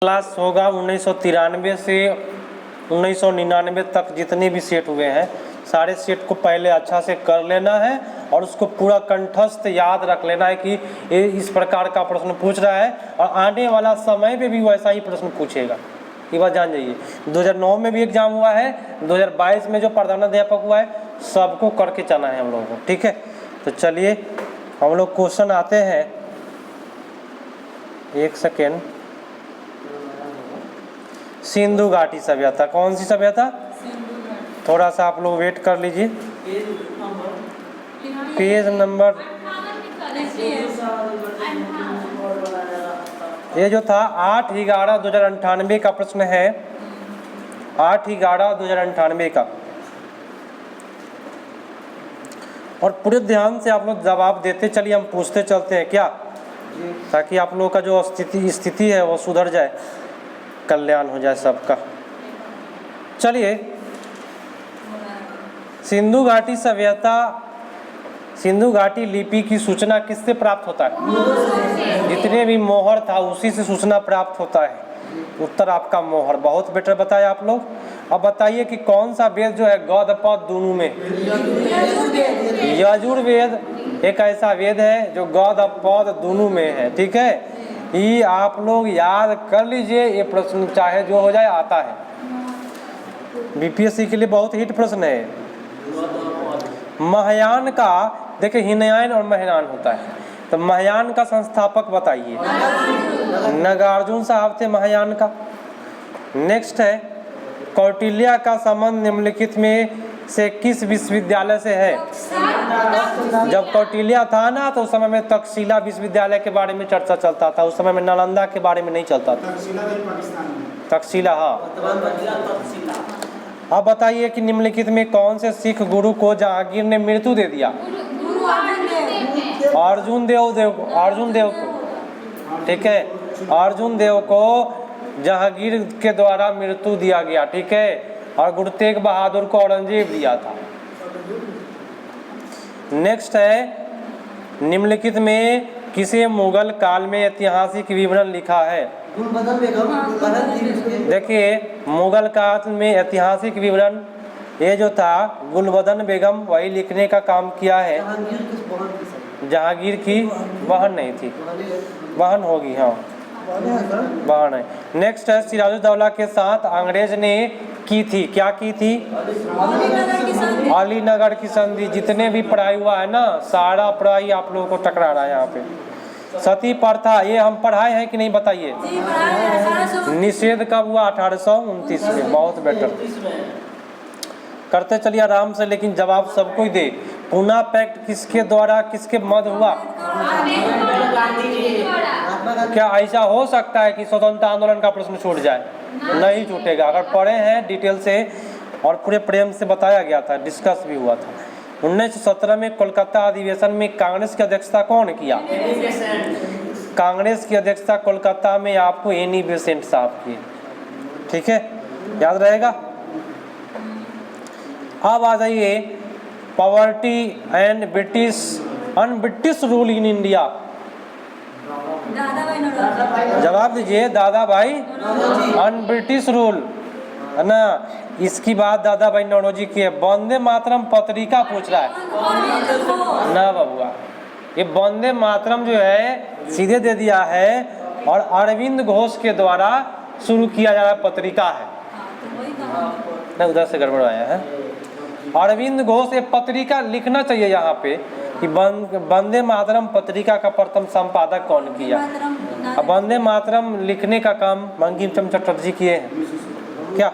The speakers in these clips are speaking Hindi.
क्लास होगा 1993 से 1999 तक जितने भी सेट हुए हैं सारे सेट को पहले अच्छा से कर लेना है और उसको पूरा कंठस्थ याद रख लेना है कि ये इस प्रकार का प्रश्न पूछ रहा है और आने वाला समय पे भी वैसा ही प्रश्न पूछेगा। ये बात जान जाइए। 2009 में भी एग्जाम हुआ है, 2022 में जो प्रधानाध्यापक हुआ है सबको करके चलना है हम लोगों को, ठीक है। तो चलिए हम लोग क्वेश्चन आते हैं। एक सेकेंड। सिंधु घाटी सभ्यता, कौन सी सभ्यता? थोड़ा सा आप लोग वेट कर लीजिए। पेज नंबर ये जो था 8/11/2098 का प्रश्न है, 8/11/2098 का। और पूरे ध्यान से आप लोग जवाब देते चलिए, हम पूछते चलते हैं क्या, ताकि आप लोगों का जो स्थिति है वो सुधर जाए, कल्याण हो जाए सबका। चलिए, सिंधु घाटी सभ्यता, सिंधु घाटी लिपि की सूचना किससे प्राप्त होता है? जितने भी मोहर था उसी से सूचना प्राप्त होता है। उत्तर आपका मोहर। बहुत बेटर बताया आप लोग। अब बताइए कि कौन सा वेद जो है गद्य पद दोनों में? यजुर्वेद एक ऐसा वेद है जो गद्य पद दोनों में है, ठीक है। ये आप लोग याद कर लीजिए, ये प्रश्न चाहे जो हो जाए आता है। बीपीएससी के लिए बहुत हिट प्रश्न है। महायान का, देखिए हीनयान और महायान होता है, तो महायान का संस्थापक बताइए। नागार्जुन साहब थे महायान का। नेक्स्ट है, कौटिल्य का संबंध निम्नलिखित में से किस विश्वविद्यालय से है? जब कौटिल्य था ना तो उस समय में तक्षशिला विश्वविद्यालय के बारे में चर्चा चलता था, उस समय में नालंदा के बारे में नहीं चलता था। तक्षशिला, हाँ। अब बताइए कि निम्नलिखित में कौन से सिख गुरु को जहांगीर ने मृत्यु दे दिया? अर्जुन देव को, ठीक है। अर्जुन देव को जहांगीर के द्वारा मृत्यु दिया गया, ठीक है। और गुरु तेग बहादुर को औरंगजेब दिया था। नेक्स्ट है, निम्नलिखित में किसे मुगल काल में ऐतिहासिक विवरण लिखा है? देखिए, मुगल काल में ऐतिहासिक विवरण ये जो था गुलबदन बेगम वही लिखने का काम किया है। जहांगीर की बहन नहीं थी, बहन होगी, हाँ बहन है। नेक्स्ट है, सिराजुद्दौला के साथ अंग्रेज ने की थी, क्या की थी? अलीनगर की संधि। जितने भी पढ़ाई हुआ है ना, सारा पढ़ाई आप लोगों को टकरा रहा है यहाँ पे। सती प्रथा, ये हम पढ़ाए हैं कि नहीं बताइए? निषेध कब हुआ? 1829 में। बहुत बेटर, करते चलिए आराम से, लेकिन जवाब सबको ही दे। पूना पैक्ट किसके द्वारा, किसके मध्य हुआ? क्या ऐसा हो सकता है कि स्वतंत्रता आंदोलन का प्रश्न छूट जाए? नहीं छूटेगा। अगर पढ़े हैं डिटेल से और पूरे प्रेम से बताया गया था, डिस्कस भी हुआ था। 1917 में कोलकाता अधिवेशन में कांग्रेस की अध्यक्षता कौन किया? कांग्रेस की अध्यक्षता कोलकाता में आपको एनी बेसेंट साहब की, ठीक है, याद रहेगा। अब आ जाइए, poverty and British rule in India. जवाब दीजिए। दादा भाई अन ब्रिटिश रूल, है ना। इसकी बात दादा भाई नौरोजी की है। वंदे मातरम पत्रिका पूछ रहा है ना बबुआ। ये वंदे मातरम जो है सीधे दे दिया है और अरविंद घोष के द्वारा शुरू किया जा रहा पत्रिका है ना, उधर से गड़बड़ आया है। अरविंद घोष, ये पत्रिका लिखना चाहिए यहाँ पे कि वंदे मातरम पत्रिका का प्रथम संपादक कौन किया। अब वंदे मातरम लिखने का काम बंकिम चंद्र चटर्जी किए हैं क्या?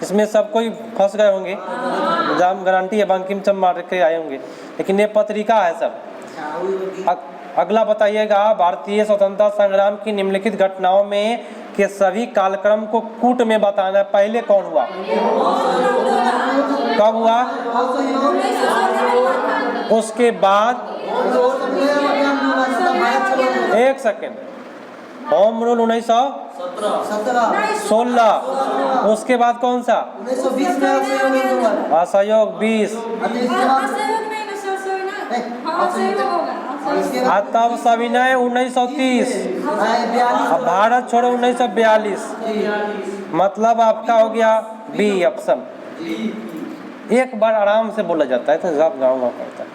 इसमें सब कोई फंस गए होंगे, एग्जाम गारंटी है बंकिम चंद्र मार के आए होंगे, लेकिन ये पत्रिका है सब। अगला बताइएगा, भारतीय स्वतंत्रता संग्राम की निम्नलिखित घटनाओं में के सभी कालक्रम को कूट में बताना पहले कौन हुआ? कब हुआ? उसके बाद, एक सेकेंड, होम रूल 1916। उसके बाद कौन सा? 1920 में असहयोग 20। और तब सविनय 1930, अब भारत छोड़ो 1942। मतलब आपका हो गया बी ऑप्शन। एक बार आराम से बोला जाता है तो सब गाँव करता है।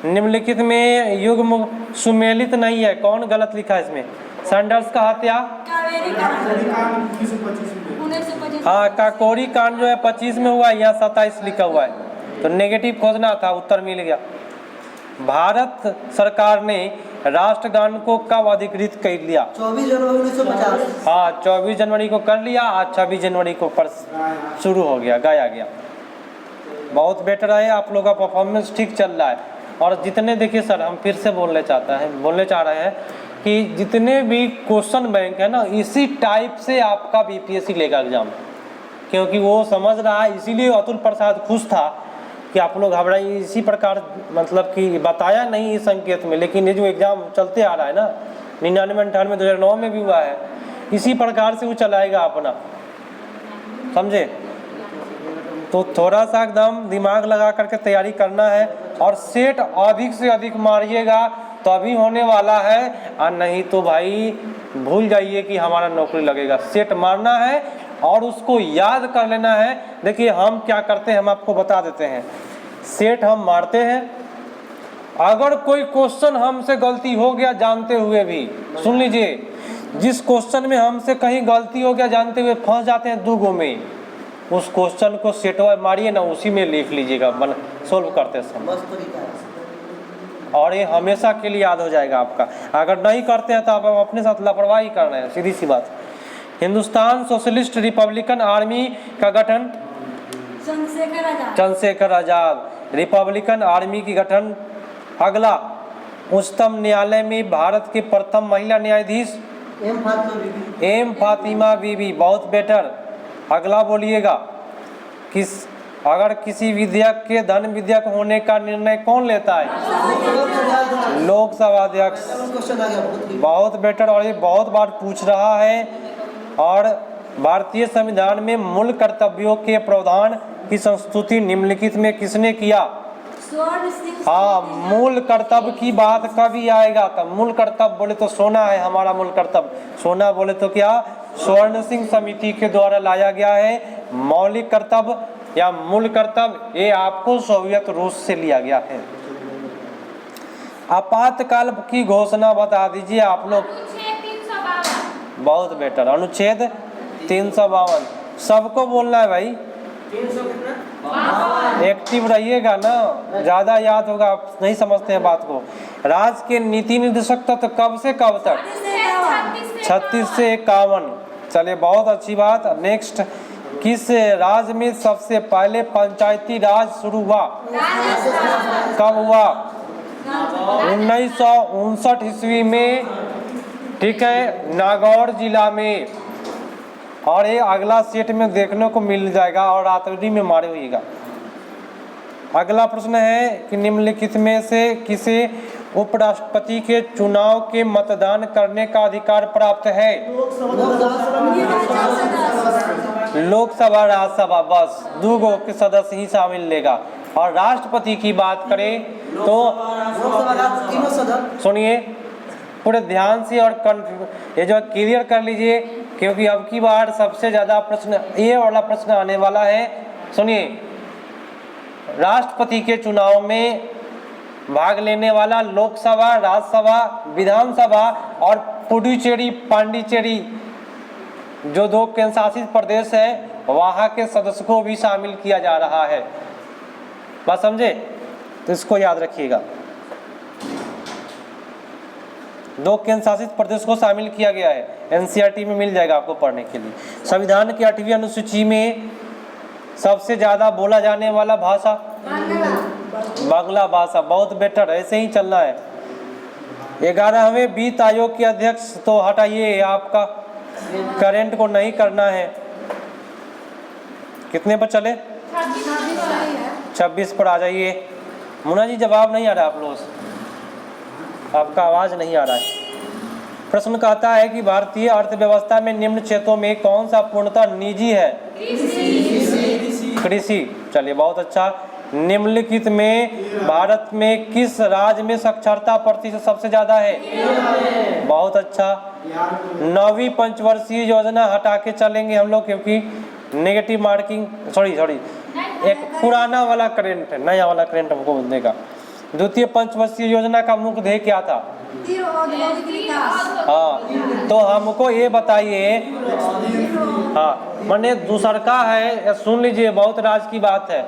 निम्नलिखित में युग्म सुमेलित नहीं है, कौन गलत लिखा है इसमें? सैंडर्स का हत्या, हाँ काकोरी कांड जो है 25 में हुआ, यहाँ 27 लिखा हुआ है, तो नेगेटिव खोजना था, उत्तर मिल गया। भारत सरकार ने राष्ट्रगान को कब अधिकृत कर लिया? 24 जनवरी 1950। हाँ 24 जनवरी को कर लिया, आज 26 जनवरी को शुरू हो गया, गाया गया। बहुत बेटर है, आप लोगों का परफॉर्मेंस ठीक चल रहा है। और जितने देखिए सर, हम फिर से बोलने चाह रहे हैं कि जितने भी क्वेश्चन बैंक है ना, इसी टाइप से आपका बीपीएससी लेगा एग्जाम, क्योंकि वो समझ रहा है। इसीलिए अतुल प्रसाद खुश था कि आप लोग घबराइए, इसी प्रकार मतलब कि बताया नहीं इस संकेत में, लेकिन ये जो एग्ज़ाम चलते आ रहा है ना 99, 98, 2009 में भी हुआ है, इसी प्रकार से वो चलाएगा अपना, समझे? तो थोड़ा सा एकदम दिमाग लगा करके तैयारी करना है, और सेट अधिक से अधिक मारिएगा तभी होने वाला है, और नहीं तो भाई भूल जाइए कि हमारा नौकरी लगेगा। सेट मारना है और उसको याद कर लेना है। देखिए हम क्या करते हैं, हम आपको बता देते हैं। सेट हम मारते हैं, अगर कोई क्वेश्चन हमसे गलती हो गया जानते हुए भी, सुन लीजिए, जिस क्वेश्चन में हमसे कहीं गलती हो गया जानते हुए फंस जाते हैं दूगो में, उस क्वेश्चन को सेटवा मारिए ना, उसी में लिख लीजिएगा सोल्व करते समय, और ये हमेशा के लिए याद हो जाएगा आपका। अगर नहीं करते हैं तो आप अपने साथ लापरवाही कर रहे हैं, सीधी सी बात। हिंदुस्तान सोशलिस्ट रिपब्लिकन आर्मी का गठन चंद्रशेखर आजाद। रिपब्लिकन आर्मी की गठन। अगला, उच्चतम न्यायालय में भारत के प्रथम महिला न्यायाधीश एम फातिमा बीबी। बहुत बेटर। अगला बोलिएगा, अगर किसी विधेयक के धन विधेयक होने का निर्णय कौन लेता है? लोकसभा अध्यक्ष। बहुत बेटर, और ये बहुत बार पूछ रहा है। और भारतीय संविधान में मूल कर्तव्यों के प्रावधान की संस्तुति निम्नलिखित में किसने किया? हाँ, मूल कर्तव्य की बात कभी आएगा तब। मूल कर्तव्य बोले तो सोना है हमारा मूल कर्तव्य। सोना बोले तो क्या? स्वर्ण सिंह समिति के द्वारा लाया गया है। मौलिक कर्तव्य या मूल कर्तव्य, ये आपको सोवियत रूस से लिया गया है। आपातकाल की घोषणा बता दीजिए आप लोग। बहुत बेटर। अनुच्छेद 352। सबको बोलना है भाई, एक्टिव रहिएगा ना, ज्यादा याद होगा। आप नहीं समझते हैं बात को। राज्य के नीति निर्देशक तत्व कब से कब तक? 36 से 51। चलिए, बहुत अच्छी बात। नेक्स्ट, किस राज्य में सबसे पहले पंचायती राज शुरू हुआ? कब हुआ? 1959 ईस्वी में, ठीक है, नागौर जिला में। और ये अगला सेट में देखने को मिल जाएगा, और रात्रि में मारे होइएगा। अगला प्रश्न है कि निम्नलिखित में से किसे उपराष्ट्रपति के चुनाव के मतदान करने का अधिकार प्राप्त है? लोकसभा, राज्यसभा, बस दो के सदस्य ही शामिल लेगा। और राष्ट्रपति की बात करें तो सुनिए पूरे ध्यान से, और ये जो क्लियर कर लीजिए, क्योंकि अब की बार सबसे ज्यादा प्रश्न ये वाला प्रश्न आने वाला है। सुनिए, राष्ट्रपति के चुनाव में भाग लेने वाला लोकसभा, राज्यसभा, विधानसभा और पुडुचेरी, पांडिचेरी जो 2 केंद्र शासित प्रदेश है, वहाँ के सदस्य को भी शामिल किया जा रहा है। बात समझे? तो इसको याद रखिएगा। 2 केंद्र शासित प्रदेश को शामिल किया गया है। एनसीईआरटी में मिल जाएगा आपको पढ़ने के लिए। संविधान की 8वीं अनुसूची में सबसे ज्यादा बोला जाने वाला भाषा बांग्ला भाषा। बहुत बेटर, ऐसे ही चलना है। 11वें वित्त आयोग के अध्यक्ष तो हटाइए, आपका करंट को नहीं करना है। कितने पर चले? 26 पर आ जाइए। मुन्ना जी, जवाब नहीं आ रहा आप लोगों से, आपका आवाज नहीं आ रहा है। प्रश्न कहता है कि भारतीय अर्थव्यवस्था में निम्न क्षेत्रों में कौन सा पूर्णतः निजी है? कृषि। चलिए, बहुत अच्छा। निम्नलिखित में भारत में किस राज्य में साक्षरता प्रतिशत सबसे ज्यादा है? बहुत अच्छा। 9वीं पंचवर्षीय योजना हटा के चलेंगे हम लोग, क्योंकि नेगेटिव मार्किंग, सॉरी एक पुराना वाला करंट है, नया वाला करंट हमको देगा। द्वितीय पंचवर्षीय योजना का मुख्य ध्येय क्या था? हाँ, तो हमको ये बताइए। हाँ, मैंने दूसरका है, सुन लीजिए, बहुत राज की बात है।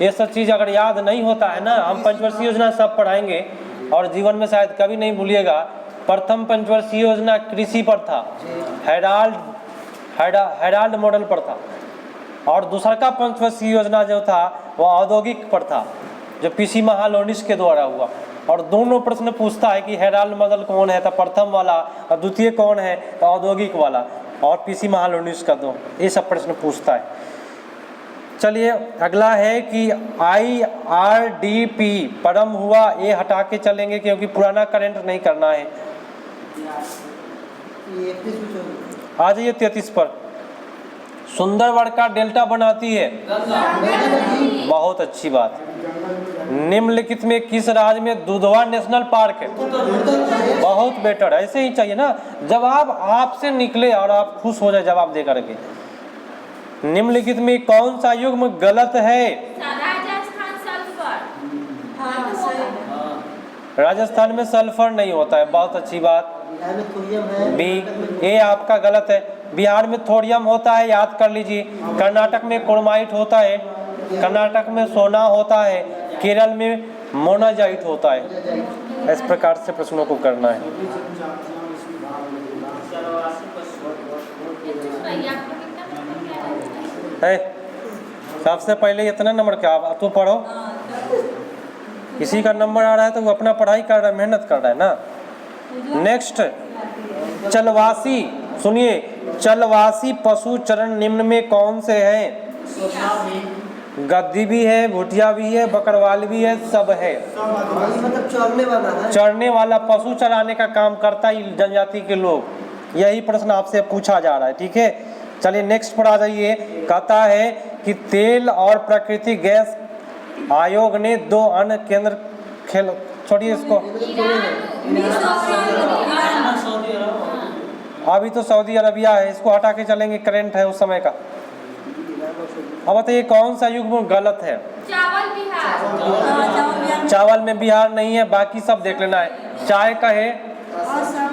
ये सब चीज़ अगर याद नहीं होता है ना, हम पंचवर्षीय योजना सब पढ़ाएंगे और जीवन में शायद कभी नहीं भूलिएगा। प्रथम पंचवर्षीय योजना कृषि पर था, हेराल्ड मॉडल पर था, और दूसरा का पंचवर्षीय योजना जो था वो औद्योगिक पर था, जो पीसी महालोनिस के द्वारा हुआ। और दोनों प्रश्न पूछता है कि हेराल्ड मॉडल कौन है, तो प्रथम वाला, और द्वितीय कौन है, तो औद्योगिक वाला, और पीसी महालोनिस का दो, ये सब प्रश्न पूछता है। चलिए अगला है कि IRDP परम हुआ, ये हटा के चलेंगे क्योंकि पुराना करंट नहीं करना है। आ जाइए 33 पर। सुंदरबन का डेल्टा बनाती है, बहुत अच्छी बात। निम्नलिखित में किस राज्य में दुधवा नेशनल पार्क है? बहुत बेटर, ऐसे ही चाहिए ना, जवाब आपसे निकले और आप खुश हो जाए जवाब दे करके। निम्नलिखित में कौन सा युग्म गलत है? राजस्थान में सल्फर नहीं होता है, बहुत अच्छी बात। बी, ये आपका गलत है। बिहार में थोरियम होता है, याद कर लीजिए। कर्नाटक में क्रोमाइट होता है, कर्नाटक में सोना होता है, केरल में मोनाजाइट होता है। इस प्रकार से प्रश्नों को करना है। सबसे पहले इतना नंबर क्या, तू पढ़ो। किसी का नंबर आ रहा है तो वो अपना पढ़ाई कर रहा है, मेहनत कर रहा है ना। नेक्स्ट, चलवासी, सुनिए, चलवासी पशु चरण निम्न में कौन से हैं? गद्दी भी है, भुटिया भी है, बकरवाल भी है, सब है। मतलब चरने वाला है, चरने वाला, पशु चराने का काम करता है जनजाति के लोग। यही प्रश्न आपसे पूछा जा रहा है, ठीक है। चलिए नेक्स्ट पर आ जाइए। कहता है कि तेल और प्राकृतिक गैस आयोग ने 2 अन्य केंद्र खेल, छोड़िए इसको, अभी तो सऊदी अरबिया है, इसको हटा के चलेंगे, करंट है उस समय का। अब बताइए कौन सा युग्म गलत है? चावल बिहार, चावल में बिहार नहीं है, बाकी सब देख लेना है। चाय का है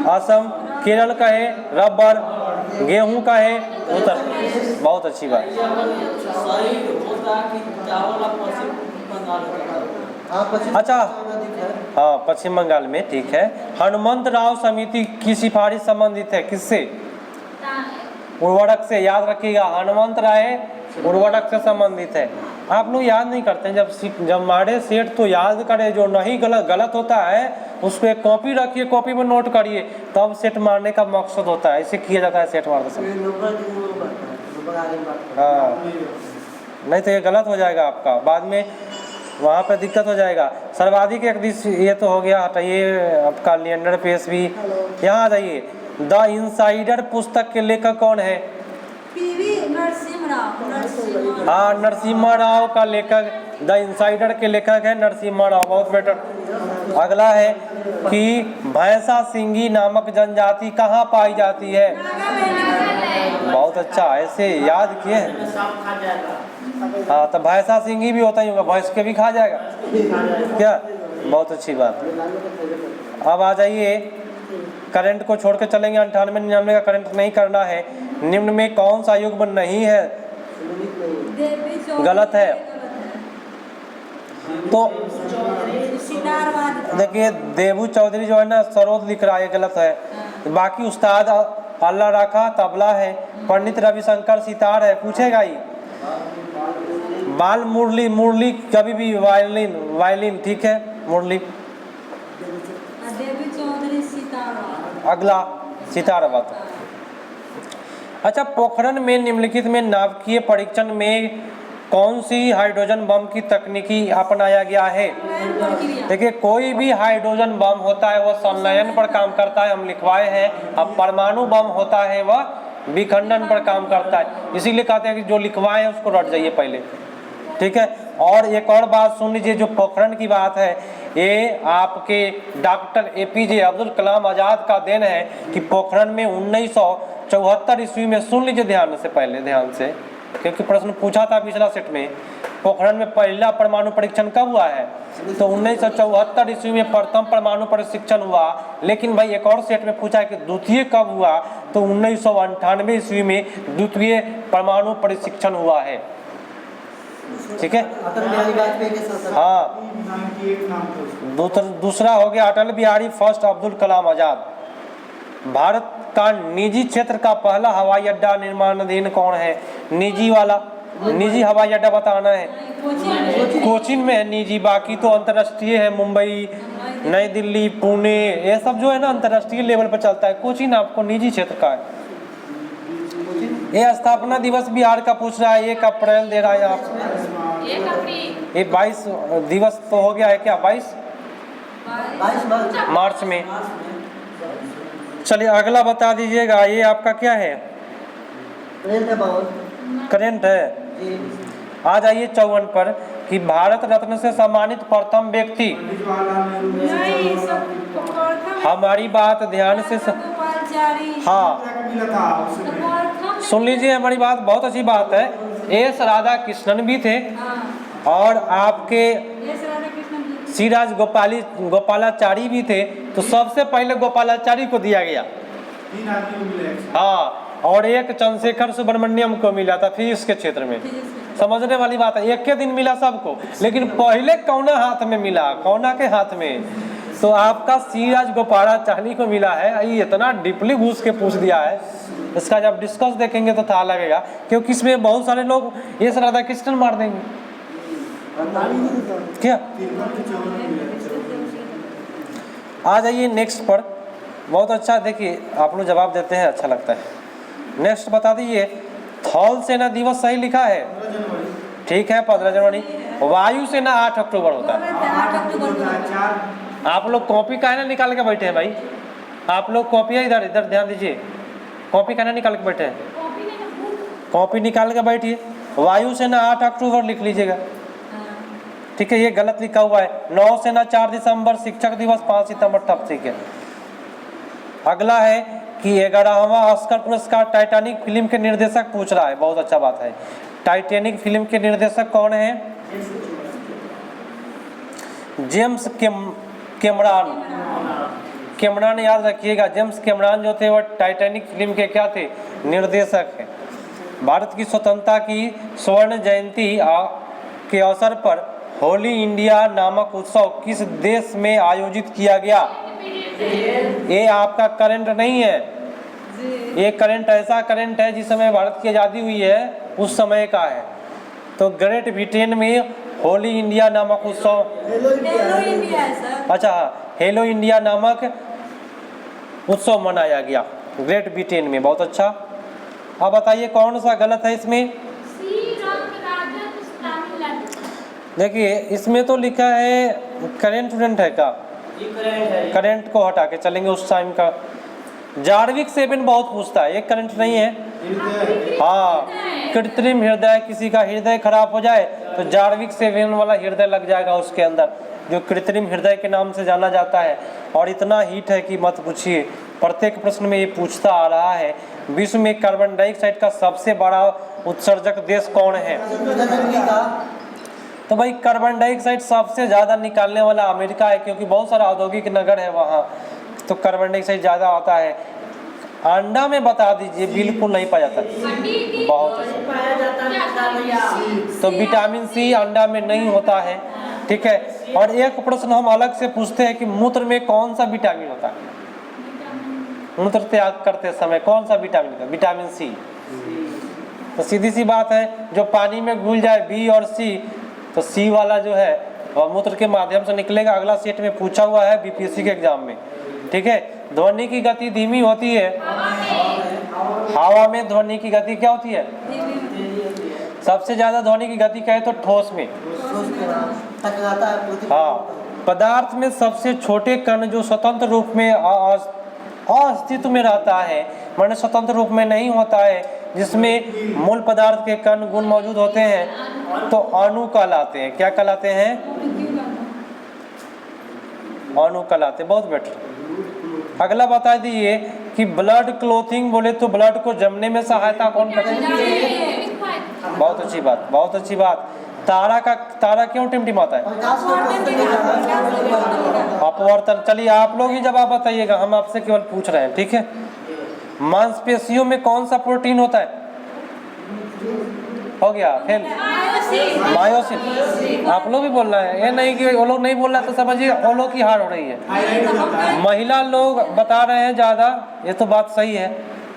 असम, केरल का है रबर, गेहूं का है उत्तर प्रदेश। बहुत अच्छी बात। अच्छा, हाँ पश्चिम बंगाल में, ठीक है। हनुमंत राव समिति की सिफारिश संबंधित है किससे? उर्वरक से, याद रखिएगा, हनुमंत राय उर्वरक से संबंधित है। आप लोग याद नहीं करते हैं, जब मारे सेट तो याद करें, जो नहीं गलत होता है उसको एक कॉपी रखिए, कॉपी में नोट करिए, तब सेट मारने का मकसद होता है। ऐसे किया जाता है सेट मारते समय। हाँ, नहीं तो ये गलत हो जाएगा आपका, बाद में वहाँ पे दिक्कत हो जाएगा। सर्वाधिक एक दिश ये तो हो गया, हटाइए आपका लिएंडर पेश भी। यहाँ आ जाइए, द इनसाइडर पुस्तक के लेखक कौन है? हाँ, नरसिम्हा राव का लेखक, द इनसाइडर के लेखक है नरसिम्हा राव, बहुत बेटर। अगला है कि भैंसा सिंगी नामक जनजाति कहाँ पाई जाती है? बहुत अच्छा, ऐसे याद किए। हाँ, तो भैंसा सिंगी भी होता ही होगा, भैंस के भी खा जाएगा क्या? बहुत अच्छी बात। अब आ जाइए, करंट को छोड़ के चलेंगे, 98-99 का करंट नहीं करना है। निम्न में कौन सा युग्म नहीं है? गलत है। तो देखिए, देबू चौधरी जो है ना, सरोद लिख रहा है, गलत है। बाकी उस्ताद अल्लाह राखा तबला है, पंडित रविशंकर सितार है, पूछेगा ही। बाल मुरली कभी भी वायलिन, ठीक है, मुरली। अगला सितार बात। अच्छा, पोखरण में निम्नलिखित में नाभिकीय परीक्षण में कौन सी हाइड्रोजन बम की तकनीकी अपनाया गया है? देखिए, कोई भी हाइड्रोजन बम होता है वह संलयन पर काम करता है, हम लिखवाए हैं। अब परमाणु बम होता है वह विखंडन पर काम करता है, इसीलिए कहते हैं कि जो लिखवाए हैं उसको रट जाइए पहले, ठीक है। और एक और बात सुन लीजिए, जो पोखरण की बात है ये आपके डॉक्टर APJ अब्दुल कलाम आज़ाद का देन है कि पोखरण में 1974 ईस्वी में, सुन लीजिए ध्यान से, पहले ध्यान से, क्योंकि प्रश्न पूछा था पिछला सेट में, पोखरण में पहला परमाणु परीक्षण कब हुआ है? तो 1974 ईस्वी में प्रथम परमाणु परीक्षण हुआ। लेकिन भाई एक और सेट में पूछा है कि द्वितीय कब हुआ? तो 1998 ईस्वी में द्वितीय परमाणु परीक्षण हुआ है। ठीक है, अटल बिहारी वाजपेयी के साथ। हाँ। दूसरा हो गया अटल बिहारी फर्स्ट अब्दुल कलाम आजाद। भारत का निजी क्षेत्र का पहला हवाई अड्डा निर्माणाधीन कौन है? निजी वाला, निजी हवाई अड्डा बताना है। कोचीन में है निजी, बाकी तो अंतर्राष्ट्रीय है, मुंबई, नई दिल्ली, पुणे, ये सब जो है ना अंतर्राष्ट्रीय लेवल पर चलता है। कोचीन आपको निजी क्षेत्र का है। ये स्थापना दिवस बिहार का पूछ रहा है, 1 अप्रैल दे रहा है आप। ये 22 दिवस तो हो गया है क्या? 22 मार्च में। चलिए अगला बता दीजिएगा, ये आपका क्या है? करेंट है। आ जाइए 54 पर कि भारत रत्न से सम्मानित प्रथम व्यक्ति। हमारी बात ध्यान से हाँ सुन लीजिए, हमारी बात बहुत अच्छी बात है। एस राधा कृष्णन भी थे और आपके श्रीराज गोपालाचारी भी थे। तो सबसे पहले गोपालाचारी को दिया गया, हाँ, और एक चंद्रशेखर सुब्रमण्यम को मिला था फिजिक्स के क्षेत्र में। समझने वाली बात है, एक के दिन मिला सबको, लेकिन पहले कौना हाथ में मिला? कौना के हाथ में? तो आपका श्रीराज गोपालाचारी को मिला है। ये इतना डीपली घुस के पूछ दिया है, इसका जब डिस्कस देखेंगे तो था लगेगा, क्योंकि इसमें बहुत सारे लोग ये राधा कृष्णन मार देंगे क्या। आ जाइए नेक्स्ट पर, बहुत अच्छा, देखिए आप लोग जवाब देते हैं, अच्छा लगता है। नेक्स्ट बता दीजिए, थल सेना दिवस सही लिखा है? ठीक है, 15 जनवरी। वायु सेना 8 अक्टूबर होता है। आप लोग कॉपी काहे ना निकाल के बैठे हैं भाई? आप लोग कॉपी है, इधर इधर ध्यान दीजिए, कॉपी काहे ना निकाल के बैठे हैं? कॉपी निकाल के बैठिए। वायु सेना 8 अक्टूबर लिख लीजिएगा, ठीक है। ये गलत लिखा हुआ है। नौसेना 4 दिसंबर, शिक्षक दिवस 5 सितंबर, तब ठीक है। अगला है कि 11वां ऑस्कर पुरस्कार टाइटैनिक फिल्म के निर्देशक पूछ रहा है, बहुत अच्छा बात है। टाइटैनिक फिल्म के निर्देशक कौन है? जेम्स कैमरन याद रखिएगा। जेम्स कैमरन जो थे वो टाइटैनिक फिल्म के क्या थे? निर्देशक है। भारत की स्वतंत्रता की स्वर्ण जयंती के अवसर पर होली इंडिया नामक उत्सव किस देश में आयोजित किया गया? ये आपका करंट नहीं है, ये करंट ऐसा करंट है जिस समय भारत की आज़ादी हुई है उस समय का है। तो ग्रेट ब्रिटेन में होली इंडिया नामक उत्सव, अच्छा हेलो इंडिया नामक उत्सव मनाया गया ग्रेट ब्रिटेन में, बहुत अच्छा। अब बताइए कौन सा गलत है इसमें? देखिए इसमें तो लिखा है करंट स्टूडेंट है का, करंट को हटा के चलेंगे उस टाइम का। जार्विक 7 बहुत पूछता है, ये करंट नहीं है। हाँ, कृत्रिम हृदय, किसी का हृदय खराब हो जाए तो जार्विक 7 वाला हृदय लग जाएगा उसके अंदर, जो कृत्रिम हृदय के नाम से जाना जाता है। और इतना हीट है कि मत पूछिए, प्रत्येक प्रश्न में ये पूछता आ रहा है। विश्व में कार्बन डाइऑक्साइड का सबसे बड़ा उत्सर्जक देश कौन है? तो भाई कार्बन डाइऑक्साइड सबसे ज़्यादा निकालने वाला अमेरिका है, क्योंकि बहुत सारा औद्योगिक नगर है वहाँ, तो कार्बन डाइऑक्साइड ज़्यादा आता है। अंडा में बता दीजिए, बिल्कुल नहीं पाया जाता, बहुत अच्छा। तो विटामिन सी अंडा में नहीं होता है, ठीक है। और एक प्रश्न हम अलग से पूछते हैं कि मूत्र में कौन सा विटामिन होता है? मूत्र त्याग करते समय कौन सा विटामिन होता है? Vitamin C. तो सीधी सी बात है, जो पानी में घुल जाए बी और सी, तो सी वाला जो है वह मूत्र के माध्यम से निकलेगा। अगला सेट में पूछा हुआ है बीपीएससी के एग्जाम में, ठीक है। ध्वनि की गति धीमी होती है, हवा में ध्वनि की गति क्या होती है? सबसे ज्यादा ध्वनि की गति क्या है? तो ठोस में, हाँ। पदार्थ में सबसे छोटे कण जो स्वतंत्र रूप में अस्तित्व में रहता है, माने स्वतंत्र रूप में नहीं होता है, जिसमें मूल पदार्थ के कण गुण मौजूद होते हैं, तो अणु कहलाते हैं। क्या कहलाते हैं? अणु कहलाते हैं। बहुत बेटर। अगला बता दीजिए कि ब्लड क्लोथिंग बोले तो ब्लड को जमने में सहायता कौन करता है? बहुत अच्छी बात, बहुत अच्छी बात। तारा क्यों टिमटिमाता है? अपवर्तन। चलिए आप लोग ही जवाब बताइएगा, हम आपसे केवल पूछ रहे हैं, ठीक है। मांसपेशियों में कौन सा प्रोटीन होता है? हो गया फेल। मायोसिन। आप लोग भी बोल रहे हैं, ये नहीं कि वो लोग नहीं बोल रहा तो समझिए वो लोग की हार हो रही है। महिला लोग बता रहे हैं ज्यादा, ये तो बात सही है,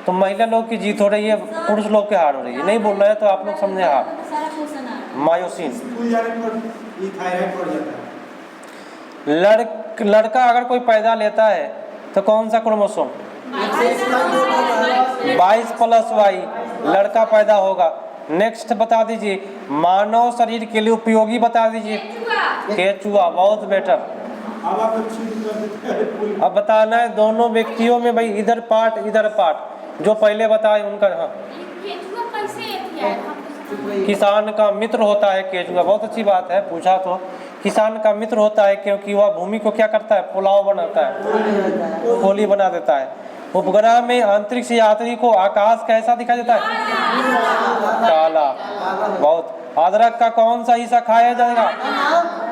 तो महिला लोग की जीत हो रही है, पुरुष लोग की हार हो रही है। नहीं बोल रहे हैं तो आप लोग समझे हार। मायोसिन। लड़का अगर कोई पैदा लेता है तो कौन सा क्रोमोसोम? 22+Y लड़का पैदा होगा। नेक्स्ट बता दीजिए, मानव शरीर के लिए उपयोगी बता दीजिए। केचुआ। बहुत बेटर। अब बताना है दोनों व्यक्तियों में, भाई इधर पार्ट जो पहले बताए उनका। हाँ, किसान का मित्र होता है केचुआ। बहुत अच्छी बात है, पूछा तो। किसान का मित्र होता है क्योंकि वह भूमि को क्या करता है? पुलाव बनाता है, खोली बना देता है। उपग्रह में अंतरिक्ष यात्री को आकाश कैसा दिखाई देता है? काला। बहुत। अदरक का कौन सा हिस्सा खाया जाएगा?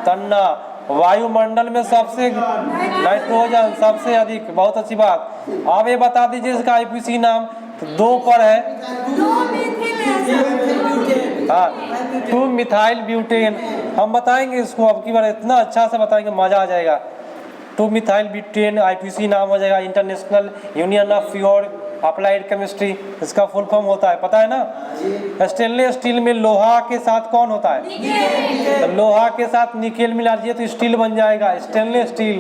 तन्ना। वायुमंडल में सबसे नाइट्रोजन सबसे अधिक। बहुत अच्छी बात। अब ये बता दीजिए इसका आईपीसी नाम। तो 2 पर है। हाँ, 2-मिथाइल ब्यूटेन। हम बताएंगे इसको अब की बार, इतना अच्छा से बताएंगे, मजा आ जाएगा। 2-मिथाइल ब्यूटेन आईपीसी नाम हो जाएगा, international union of pure applied chemistry इसका फुल फॉर्म होता है, पता है ना। स्टेनलेस स्टील में लोहा के साथ कौन होता है? तो लोहा के साथ निकेल मिला दीजिए तो स्टील बन जाएगा, स्टेनलेस स्टील,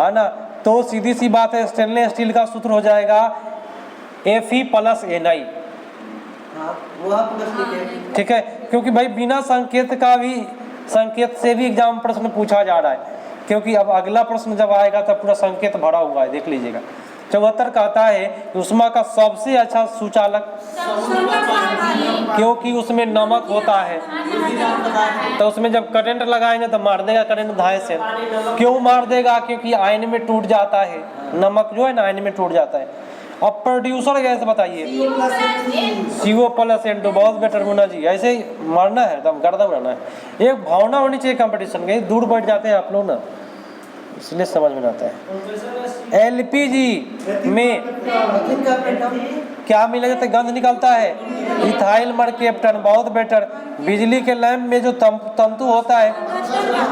है ना। तो सीधी सी बात है, स्टेनलेस स्टील का सूत्र हो जाएगा Fe+Na। ठीक है, क्योंकि भाई बिना संकेत से भी एग्जाम प्रश्न पूछा जा रहा है, क्योंकि अब अगला प्रश्न जब आएगा तब पूरा संकेत भरा हुआ है, देख लीजिएगा। 74 कहता है उष्मा का सबसे अच्छा सुचालक, क्योंकि उसमें नमक होता है। तो उसमें जब करंट लगाएंगे तो मार देगा करंट धाए से। क्यों मार देगा? क्योंकि आयन में टूट जाता है, नमक जो है ना आयन में टूट जाता है। अब प्रोड्यूसर गैस बताइए। CO+N2। बहुत बेटर मुन्ना जी, ऐसे ही मारना है, एकदम गर्दा उड़ाना है। एक भावना होनी चाहिए कंपटीशन की, दूर बैठ जाते हैं आप लोग ना, इसलिए समझ में आता है। LPG में क्या मिला जाता है? गंध निकलता है, इथाइल मरकेप्टन। बहुत बेटर। बिजली के लैंप में जो तंतु होता है,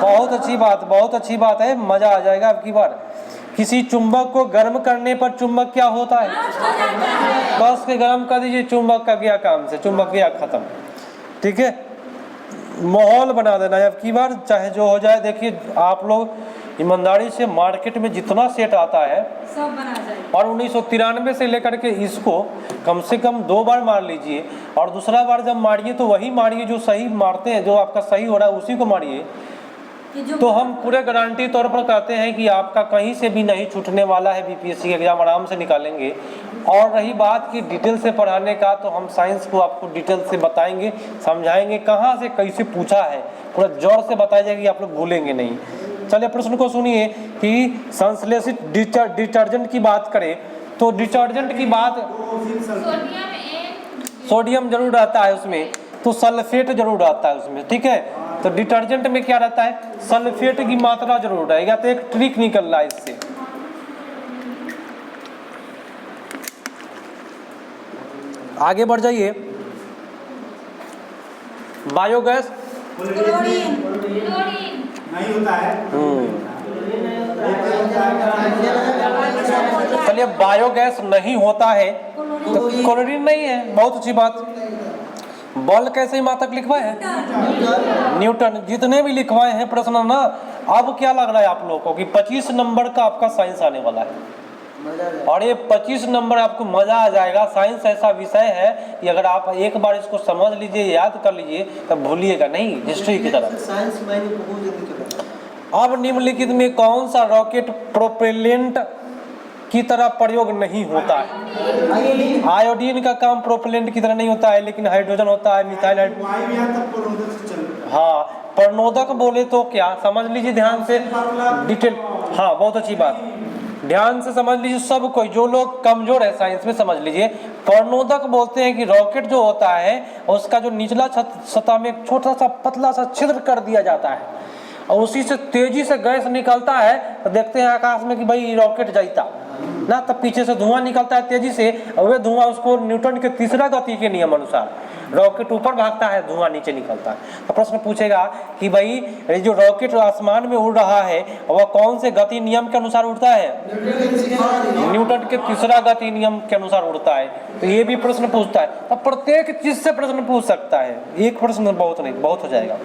बहुत अच्छी बात, बहुत अच्छी बात है, मजा आ जाएगा अब की बार। किसी चुंबक को गर्म करने पर चुंबक क्या होता है? बस के गर्म कर दीजिए, चुंबक का गया काम से, चुंबक गया खत्म। ठीक है, माहौल बना देना है अब की बार, चाहे जो हो जाए। देखिए आप लोग ईमानदारी से मार्केट में जितना सेट आता है सब बना जाए, और 1993 से लेकर के इसको कम से कम 2 बार मार लीजिए, और दूसरा बार जब मारिए तो वही मारिए जो सही मारते हैं, जो आपका सही हो रहा है उसी को मारिए। तो हम पूरे गारंटी तौर पर कहते हैं कि आपका कहीं से भी नहीं छूटने वाला है, बीपीएससी का एग्जाम आराम से निकालेंगे। और रही बात की डिटेल से पढ़ाने का, तो हम साइंस को आपको डिटेल से बताएंगे, समझाएंगे कहाँ से कैसे पूछा है, पूरा जोर से बताया जाएगा कि आप लोग भूलेंगे नहीं। चलिए प्रश्न को सुनिए कि संश्लेषित डिटर्जेंट की बात करें तो डिटर्जेंट की बात, सोडियम जरूर रहता है उसमें, तो सल्फेट जरूर रहता है उसमें। ठीक है, तो डिटर्जेंट में क्या रहता है? सल्फेट की मात्रा जरूर रहेगा। तो एक ट्रिक निकल रहा है इससे। आगे बढ़ जाइए। बायोगैस नहीं होता है। चलिए, बायोगैस नहीं होता है तो क्लोरीन नहीं है, बहुत अच्छी बात। बल कैसे मात्रक लिखवाए हैं? न्यूटन। जितने भी लिखवाए हैं प्रश्न ना, अब क्या लग रहा है आप लोगों को कि 25 नंबर का आपका साइंस आने वाला है, और ये 25 नंबर आपको मजा आ जाएगा। साइंस ऐसा विषय है कि अगर आप एक बार इसको समझ लीजिए, याद कर लीजिए, तब भूलिएगा नहीं, हिस्ट्री की तरह। साइंस मायने बहुत जल्दी चला। अब निम्नलिखित में कौन सा रॉकेट प्रोपेलेंट की तरह प्रयोग नहीं होता है। आयोडीन का काम प्रोपेलेंट की तरह नहीं होता है, लेकिन हाइड्रोजन होता है, मिथाइल हाँ, प्रणोदक बोले तो क्या समझ लीजिए ध्यान से डिटेल। हाँ, बहुत अच्छी बात, ध्यान से समझ लीजिए सब कोई, जो लोग कमजोर है साइंस में समझ लीजिए। प्रणोदक बोलते हैं कि रॉकेट जो होता है उसका जो निचला सतह में एक छोटा सा पतला सा छिद्र कर दिया जाता है और उसी से तेजी से गैस निकलता है, तो देखते हैं आकाश में कि भाई रॉकेट जाता ना, तब पीछे से धुआं निकलता है तेजी से, और वह धुआं उसको न्यूटन के तीसरा गति के नियम अनुसार रॉकेट ऊपर भागता है, धुआं नीचे निकलता है। तो प्रश्न पूछेगा कि भाई ये जो रॉकेट आसमान में उड़ रहा है वह कौन से गति नियम के अनुसार उड़ता है? न्यूटन के तीसरा गति नियम के अनुसार उड़ता है। तो ये भी प्रश्न पूछता है। अब प्रत्येक चीज से प्रश्न पूछ सकता है, एक प्रश्न बहुत नहीं, बहुत हो जाएगा।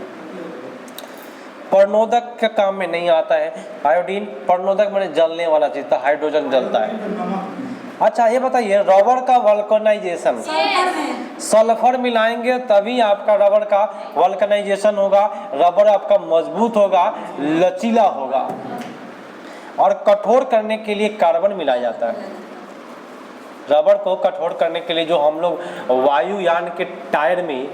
प्रणोदक के काम में नहीं आता है आयोडीन। प्रणोदक मैंने जलने वाला चीज था, हाइड्रोजन जलता है। अच्छा ये बताइए, रबर का वल्कनाइजेशन, सल्फर मिलाएंगे तभी आपका रबर का वल्कनाइजेशन होगा, रबर आपका मजबूत होगा, लचीला होगा। और कठोर करने के लिए कार्बन मिलाया जाता है। रबर को कठोर करने के लिए जो हम लोग वायुयान के टायर में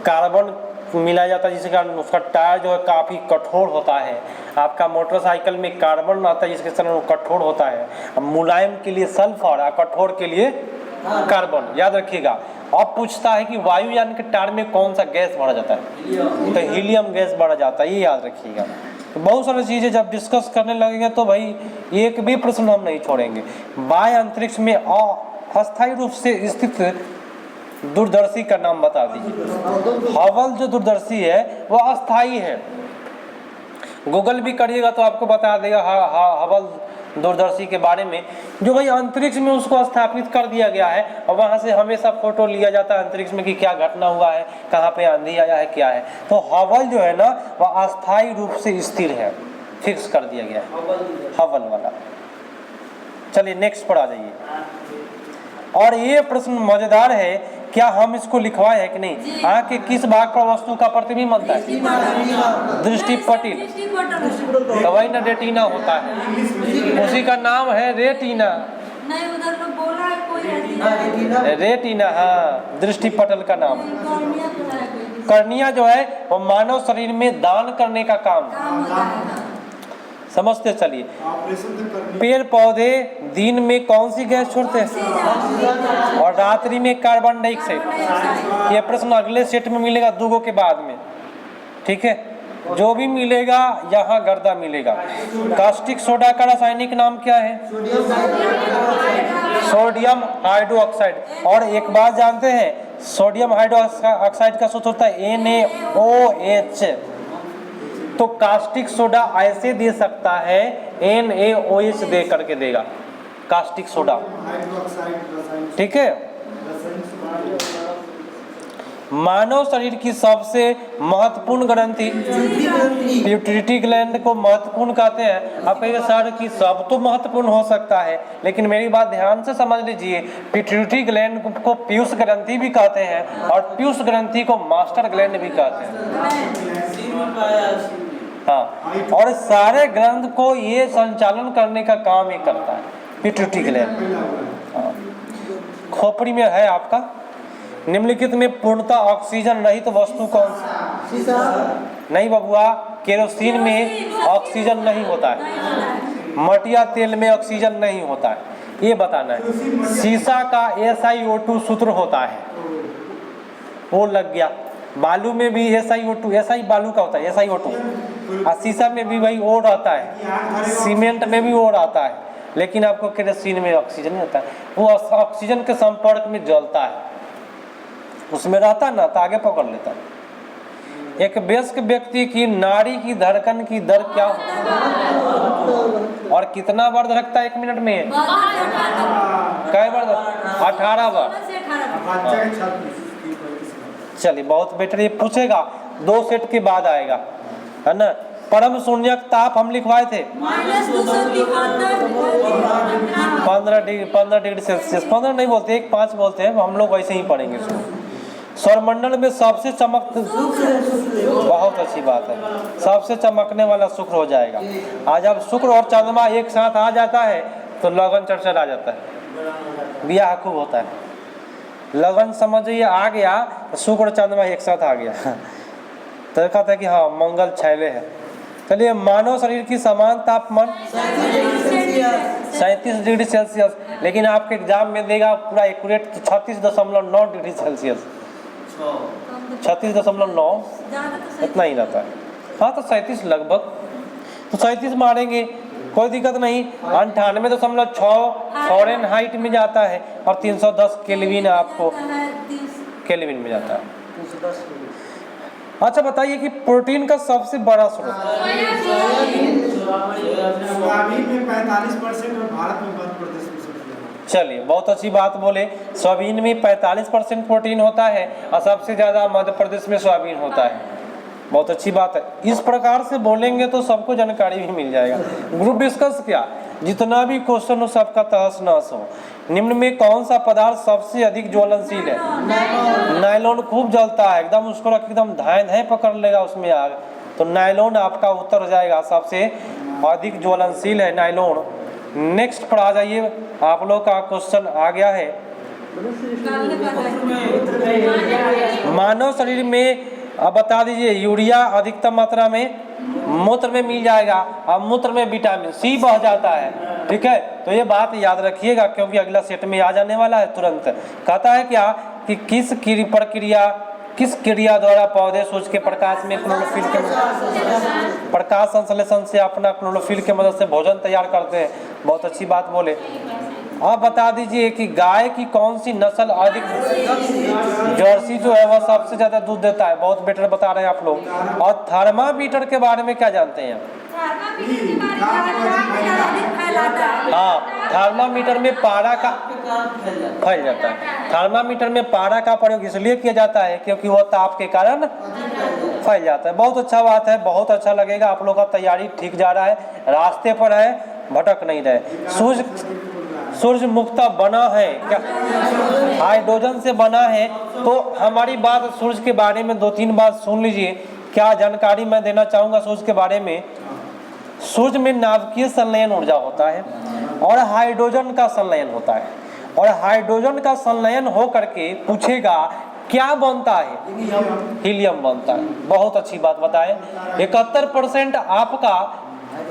कार्बन मिलाया जाता है, जिसके कारण उसका टायर जो है काफ़ी कठोर होता है। आपका मोटरसाइकिल में कार्बन आता है जिसके कारण वो कठोर होता है। मुलायम के लिए सल्फर और कठोर के लिए कार्बन, याद रखिएगा। अब पूछता है कि वायुयान के टायर में कौन सा गैस भरा जाता है? तो हीलियम गैस भरा जाता है, ये याद रखिएगा। तो बहुत सारी चीज़ें जब डिस्कस करने लगेंगे तो भाई एक भी प्रश्न हम नहीं छोड़ेंगे। बाह्य अंतरिक्ष में अस्थायी रूप से स्थित दूरदर्शी का नाम बता दीजिए। हबल जो दूरदर्शी है वो अस्थाई है, गूगल भी करिएगा तो आपको बता देगा हबल दूरदर्शी के बारे में, जो भाई अंतरिक्ष में उसको स्थापित कर दिया गया है और वहाँ से हमेशा फोटो लिया जाता है अंतरिक्ष में कि क्या घटना हुआ है, कहाँ पे आंधी आया है, क्या है। तो हबल जो है ना वह अस्थाई रूप से स्थिर है, फिक्स कर दिया गया है हबल वाला। चलिए नेक्स्ट पर आ जाइए। और ये प्रश्न मजेदार है, क्या हम इसको लिखवाए है कि नहीं? आँख के किस भाग पर वस्तु का प्रतिबिंब बनता है? दृष्टि पटल, तो वही ना रेटिना होता है, उसी का नाम है रेटिना। नहीं उधर में बोला है कोई रेटिना, हाँ दृष्टि पटल का नाम। कर्निया जो है वो मानव शरीर में दान करने का काम समझते चलिए। पेड़ पौधे दिन में कौन सी गैस छोड़ते हैं और रात्रि में कार्बन डाइऑक्साइड? ये प्रश्न अगले सेट में मिलेगा 2 के बाद में, ठीक है। जो भी मिलेगा यहाँ गर्दा मिलेगा। कास्टिक सोडा का रासायनिक नाम क्या है? Sodium hydroxide. और एक बात जानते हैं, सोडियम हाइड्रोक्साइड का सूत्र होता है NaOH। तो कास्टिक सोडा ऐसे दे सकता है NaOH दे करके देगा कास्टिक सोडा, ठीक है। मानव शरीर की सबसे महत्वपूर्ण ग्रंथि पिट्यूटरी ग्लैंड को महत्वपूर्ण कहते हैं। आप कहिए सर कि सब तो महत्वपूर्ण हो सकता है, लेकिन मेरी बात ध्यान से समझ लीजिए, पिट्यूटरी ग्लैंड को पीयूष ग्रंथि भी कहते हैं और पीयूष ग्रंथि को मास्टर ग्लैंड भी कहते हैं। हाँ, और सारे ग्रंथ को ये संचालन करने का काम ही करता है पिट्यूटरी ग्लैंड। खोपड़ी में है आपका निम्नलिखित में पूर्णतः ऑक्सीजन रहित तो वस्तु कौन सी? नहीं बबुआ, केरोसिन में ऑक्सीजन नहीं होता है, मटिया तेल में ऑक्सीजन नहीं होता है, ये बताना है। सीसा का SiO2 सूत्र होता है, वो लग गया। बालू में भी SiO2, SI बालू का होता है SiO2, और सीसा में भी वही O रहता है, सीमेंट में भी O रहता है, लेकिन आपको केरोसिन में ऑक्सीजन नहीं होता है। वो ऑक्सीजन के संपर्क में जलता है, उसमें रहता ना तो आगे पकड़ लेता है। एक वयस्क व्यक्ति की नाड़ी की धड़कन की दर क्या होती है और कितना बार धड़कता है 1 मिनट में? कई बार? 18 बार। चलिए बहुत बेटर, ये पूछेगा 2 सेट के बाद आएगा, है ना। परम शून्यक ताप हम लिखवाए थे -273 15 डिग्री सेल्सियस। 15 नहीं बोलते, 5 बोलते हैं हम लोग, वैसे ही पढ़ेंगे इसको। सौरमंडल में सबसे चमक, बहुत अच्छी बात है, सबसे चमकने वाला शुक्र हो जाएगा। आज जब शुक्र और चंद्रमा एक साथ आ जाता है तो लगन चढ़ आ जाता है, ब्याह खूब होता है। लगन समझिए आ गया तो शुक्र और चंद्रमा एक साथ आ गया तो कहता है कि हाँ मंगल छैले है। चलिए, मानव शरीर की समान तापमान 37 डिग्री सेल्सियस, लेकिन आपके एग्जाम में देगा पूरा एक्यूरेट 36.9 डिग्री सेल्सियस, 36.9 इतना ही रहता है। हाँ तो 37 लगभग, तो 37 मारेंगे कोई दिक्कत नहीं। 98.6 फ़ारेनहाइट में जाता है और 310 केल्विन आपको केल्विन में जाता है। अच्छा बताइए कि प्रोटीन का सबसे बड़ा स्रोत, सोयाबीन में 45% और भारत में मध्य प्रदेश में सबसे ज्यादा। चलिए बहुत अच्छी बात बोले, सोयाबीन में 45% प्रोटीन होता है और सबसे ज़्यादा मध्य प्रदेश में सोयाबीन होता है। बहुत अच्छी बात है, इस प्रकार से बोलेंगे तो सबको जानकारी भी मिल जाएगा। ग्रुप डिस्कस क्या, जितना भी क्वेश्चन हो सबका तहस नहस हो। निम्न में कौन सा पदार्थ सबसे अधिक ज्वलनशील है? नायलॉन खूब जलता है, एकदम उसको रख एकदम धाए पकड़ लेगा उसमें आग, तो नायलॉन आपका उत्तर हो जाएगा, सबसे अधिक ज्वलनशील है नायलॉन। नेक्स्ट पर आ जाइए, आप लोग का क्वेश्चन आ गया है। मानव शरीर में अब बता दीजिए, यूरिया अधिकतम मात्रा में मूत्र में मिल जाएगा और मूत्र में विटामिन सी बह जाता है। ठीक है, तो ये बात याद रखिएगा क्योंकि अगला सेट में आ जाने वाला है तुरंत। कहता है क्या कि किस क्रिया द्वारा पौधे सूरज के प्रकाश में क्लोरोफिल के प्रकाश संश्लेषण से अपना क्लोरोफिल के मदद से भोजन तैयार करते हैं। बहुत अच्छी बात बोले। अब बता दीजिए कि गाय की कौन सी नस्ल अधिक, जर्सी जो है वह सबसे ज्यादा दूध देता है। बहुत बेटर बता रहे हैं आप लोग। और थर्मामीटर के बारे में क्या जानते हैं? हाँ, थर्मामीटर में पारा का फैल जाता है। थर्मामीटर में पारा का प्रयोग इसलिए किया जाता है क्योंकि वह ताप के कारण फैल जाता है। बहुत अच्छा बात है, बहुत अच्छा लगेगा। आप लोग का तैयारी ठीक जा रहा है, रास्ते पर है, भटक नहीं रहे। सूर्य मुख्यतः बना है क्या, हाइड्रोजन से बना है। तो हमारी बात सूर्य के बारे में 2-3 बात सुन लीजिए। क्या जानकारी मैं देना चाहूँगा सूर्य के बारे में। सूर्य में नाभिकीय संलयन ऊर्जा होता है और हाइड्रोजन का संलयन होता है, और हाइड्रोजन का संलयन हो करके पूछेगा क्या बनता है? हीलियम बनता है। बहुत अच्छी बात बताएं। 71% आपका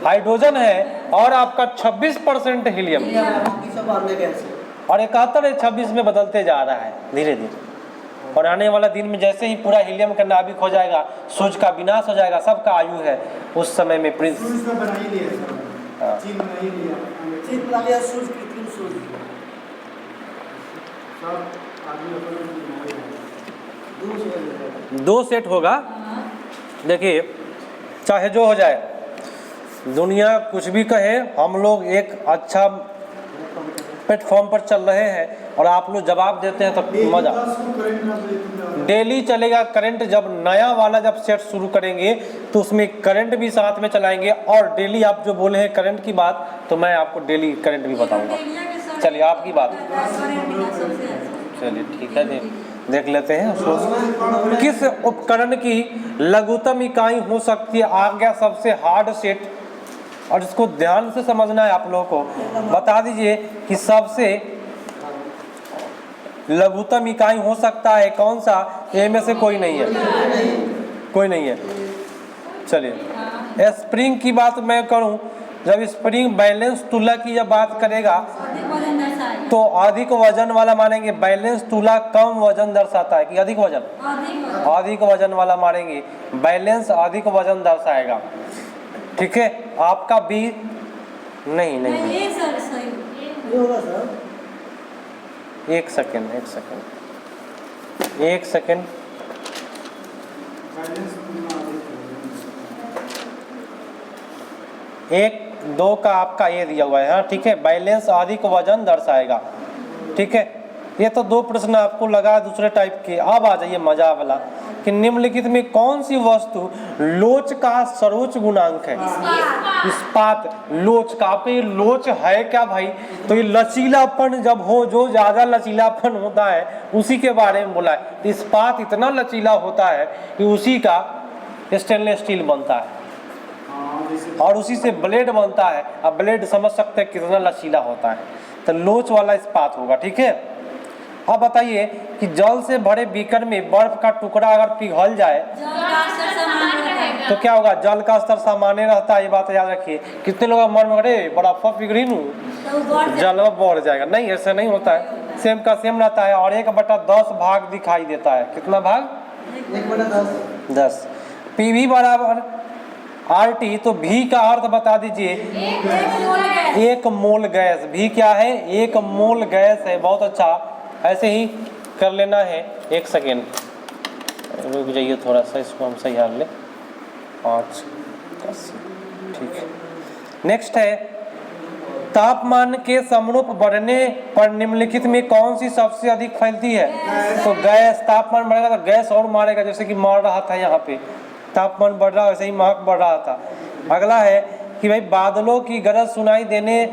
हाइड्रोजन है और आपका 26% हीलियम, और 71-26 में बदलते जा रहा है धीरे धीरे। और आने वाला दिन में जैसे ही पूरा हीलियम का नाभिक हो जाएगा, सूर्य का विनाश हो जाएगा, सबका आयु है उस समय में प्रिंस। दो सेट होगा। देखिए, चाहे जो हो जाए, दुनिया कुछ भी कहे, हम लोग एक अच्छा प्लेटफॉर्म पर चल रहे हैं और आप लोग जवाब देते हैं तो मजा। डेली चलेगा करंट। जब नया वाला जब सेट शुरू करेंगे तो उसमें करंट भी साथ में चलाएंगे, और डेली आप जो बोले हैं करंट की बात, तो मैं आपको डेली करंट भी बताऊंगा। चलिए आपकी बात, चलिए ठीक है, देख लेते हैं उसको। किस उपकरण की लघुतम इकाई हो सकती है? आ गया सबसे हार्ड सेट, और इसको ध्यान से समझना है आप लोगों को। बता दीजिए कि सबसे लघुतम इकाई हो सकता है कौन सा? ए में से कोई नहीं है, कोई नहीं है। चलिए, स्प्रिंग की बात मैं करूं, जब स्प्रिंग बैलेंस तुला की जब बात करेगा तो अधिक वजन वाला मानेंगे। बैलेंस तुला कम वजन दर्शाता है कि अधिक वजन, अधिक वजन वाला मानेंगे। बैलेंस अधिक वजन दर्शाएगा। ठीक है, आपका बी नहीं नहीं, एक सेकेंड 1-2 का आपका ये दिया हुआ है। हाँ ठीक है, बैलेंस अधिक वजन दर्शाएगा। ठीक है, ये तो 2 प्रश्न आपको लगा दूसरे टाइप के। अब आ जाइए मजा वाला कि निम्नलिखित में कौन सी वस्तु लोच का सर्वोच्च गुणांक है? इस्पात। लोच का, आपको ये लोच है क्या भाई? तो ये लचीलापन जब हो, जो ज्यादा लचीलापन होता है उसी के बारे में बोला है। इस्पात इतना लचीला होता है कि उसी का स्टेनलेस स्टील बनता है और उसी से ब्लेड बनता है। अब ब्लेड समझ सकते हैं कितना लचीला होता है, तो लोच वाला इस्पात होगा। ठीक है, अब बताइए कि जल से भरे बीकर में बर्फ का टुकड़ा अगर पिघल जाए तो क्या होगा? जल का स्तर सामान्य रहता है, ये बात याद रखिए। कितने लोग मन में अरे बर्फ पिघली नू जल बढ़ जाएगा, नहीं ऐसा नहीं होता है, सेम का सेम रहता है। और 1/10 भाग दिखाई देता है। कितना भाग? 1/10। PV बराबर RT, तो V का अर्थ बता दीजिए। 1 मोल गैस। V क्या है? 1 मोल गैस है। बहुत अच्छा, ऐसे ही कर लेना है। 1 सेकेंड रुक जाइए थोड़ा सा, इसको हम सही हाल ले। 5 ठीक है। नेक्स्ट है तापमान के समरूप बढ़ने पर निम्नलिखित में कौन सी सबसे अधिक फैलती है? तो गैस। तापमान बढ़ेगा तो गैस और मारेगा, जैसे कि मार रहा था यहाँ पे। तापमान बढ़ रहा वैसे ही महक बढ़ रहा था। अगला है कि भाई बादलों की गरज सुनाई देने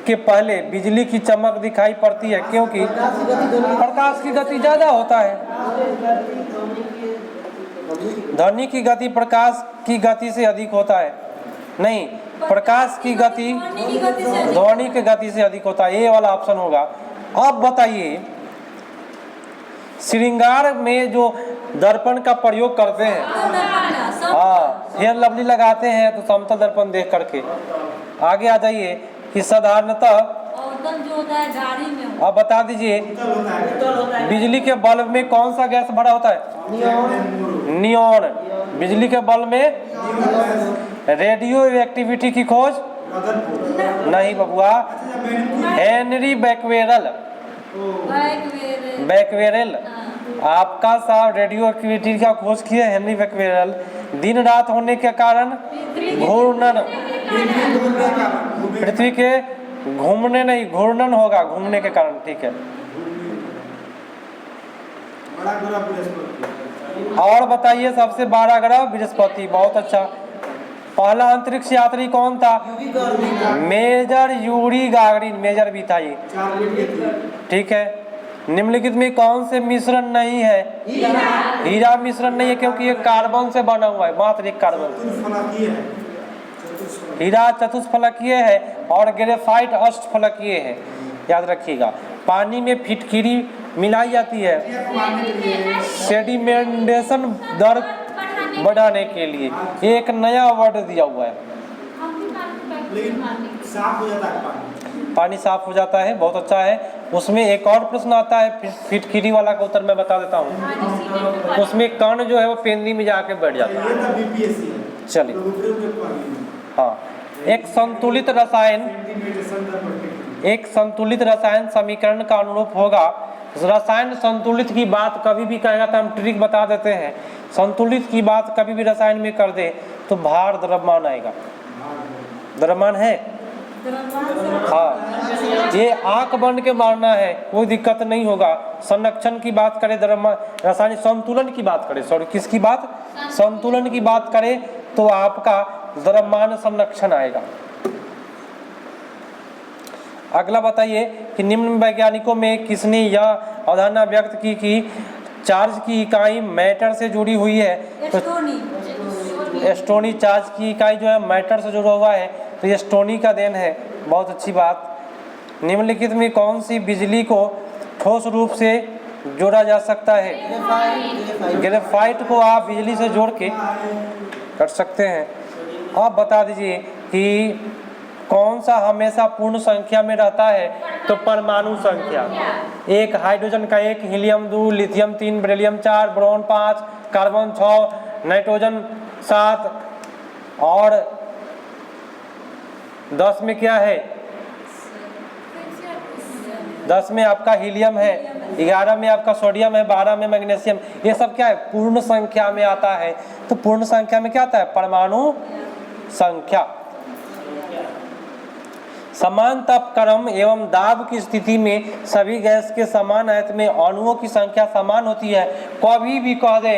के पहले बिजली की चमक दिखाई पड़ती है क्योंकि प्रकाश की गति ज्यादा होता है। ध्वनि की गति प्रकाश की गति से अधिक होता है। नहीं, प्रकाश की गति ध्वनि की गति से अधिक होता है। ये वाला ऑप्शन होगा। अब बताइए श्रृंगार में जो दर्पण का प्रयोग करते हैं, हाँ, फेयर लवली लगाते हैं तो समतल दर्पण देख करके। आगे आ जाइए कि साधारणतः जो होता है गाड़ी में, अब बता दीजिए बिजली के बल्ब में कौन सा गैस भरा होता है? नियॉन। बिजली के बल्ब में रेडियो एक्टिविटी की खोज नहीं बबुआ, हेनरी बैक्वेरेल आपका साहब रेडियो एक्टिविटी का खोज किया हेनरी बैक्वेरेल। दिन रात होने के कारण घूर्णन, पृथ्वी के घूमने नहीं, घूर्णन होगा घूमने के कारण। ठीक है, और बताइए सबसे बड़ा ग्रह बृहस्पति। बहुत अच्छा। पहला अंतरिक्ष यात्री कौन था? Major Yuri Gagarin. मेजर भी था ये। ठीक है, निम्नलिखित में कौन से मिश्रण नहीं है? हीरा मिश्रण नहीं है क्योंकि ये कार्बन से बना हुआ है, मात्र एक कार्बन। हीरा चतुष्फलकीय है और ग्रेफाइट अष्टफलकीय है, याद रखिएगा। पानी में फिटकिरी मिलाई जाती है सेडिमेंटेशन दर बढ़ाने के लिए। एक नया वर्ड दिया हुआ है, पानी साफ हो जाता है। बहुत अच्छा है। उसमें एक और प्रश्न आता है फिटकिरी वाला का उत्तर मैं बता देता हूँ। उसमें कण जो है वो पेंदी में जाके बैठ जाता है। चलिए, हाँ, एक संतुलित रसायन समीकरण का अनुरूप होगा। रसायन संतुलित की बात कभी भी कहेगा तो हम ट्रिक बता देते हैं। संतुलित की बात कभी भी रसायन में कर दे तो भार द्रव्यमान आएगा। द्रव्यमान है, हाँ, ये आंख बंद के मारना है, कोई दिक्कत नहीं होगा। संरक्षण की बात करें, द्रव्यमान, रासायनिक संतुलन की बात करें, सॉरी किसकी बात? संतुलन की बात करें तो आपका द्रव्यमान संरक्षण आएगा। अगला बताइए कि निम्न वैज्ञानिकों में किसने यह अवधारणा व्यक्त की कि चार्ज की इकाई मैटर से जुड़ी हुई है? तो स्टोनी चार्ज की इकाई जो है मैटर से जुड़ा हुआ है, तो ये स्टोनी का देन है। बहुत अच्छी बात। निम्नलिखित में कौन सी बिजली को ठोस रूप से जोड़ा जा सकता है? ग्रेफाइट को आप बिजली से जोड़ के कर सकते हैं। अब बता दीजिए कि कौन सा हमेशा पूर्ण संख्या में रहता है? तो परमाणु संख्या। 1 हाइड्रोजन का 1, helium 2, lithium 3, beryllium 4, boron 5, carbon 6, nitrogen 7 और 10 में क्या है? 10 में आपका हीलियम है, 11 में आपका सोडियम है, 12 में मैग्नीशियम। ये सब क्या है? पूर्ण संख्या में आता है। तो पूर्ण संख्या में क्या आता है? परमाणु संख्या। समान तापक्रम एवं दाब की स्थिति में सभी गैस के समान आयत में अणुओं की संख्या समान होती है। कभी भी कह दे,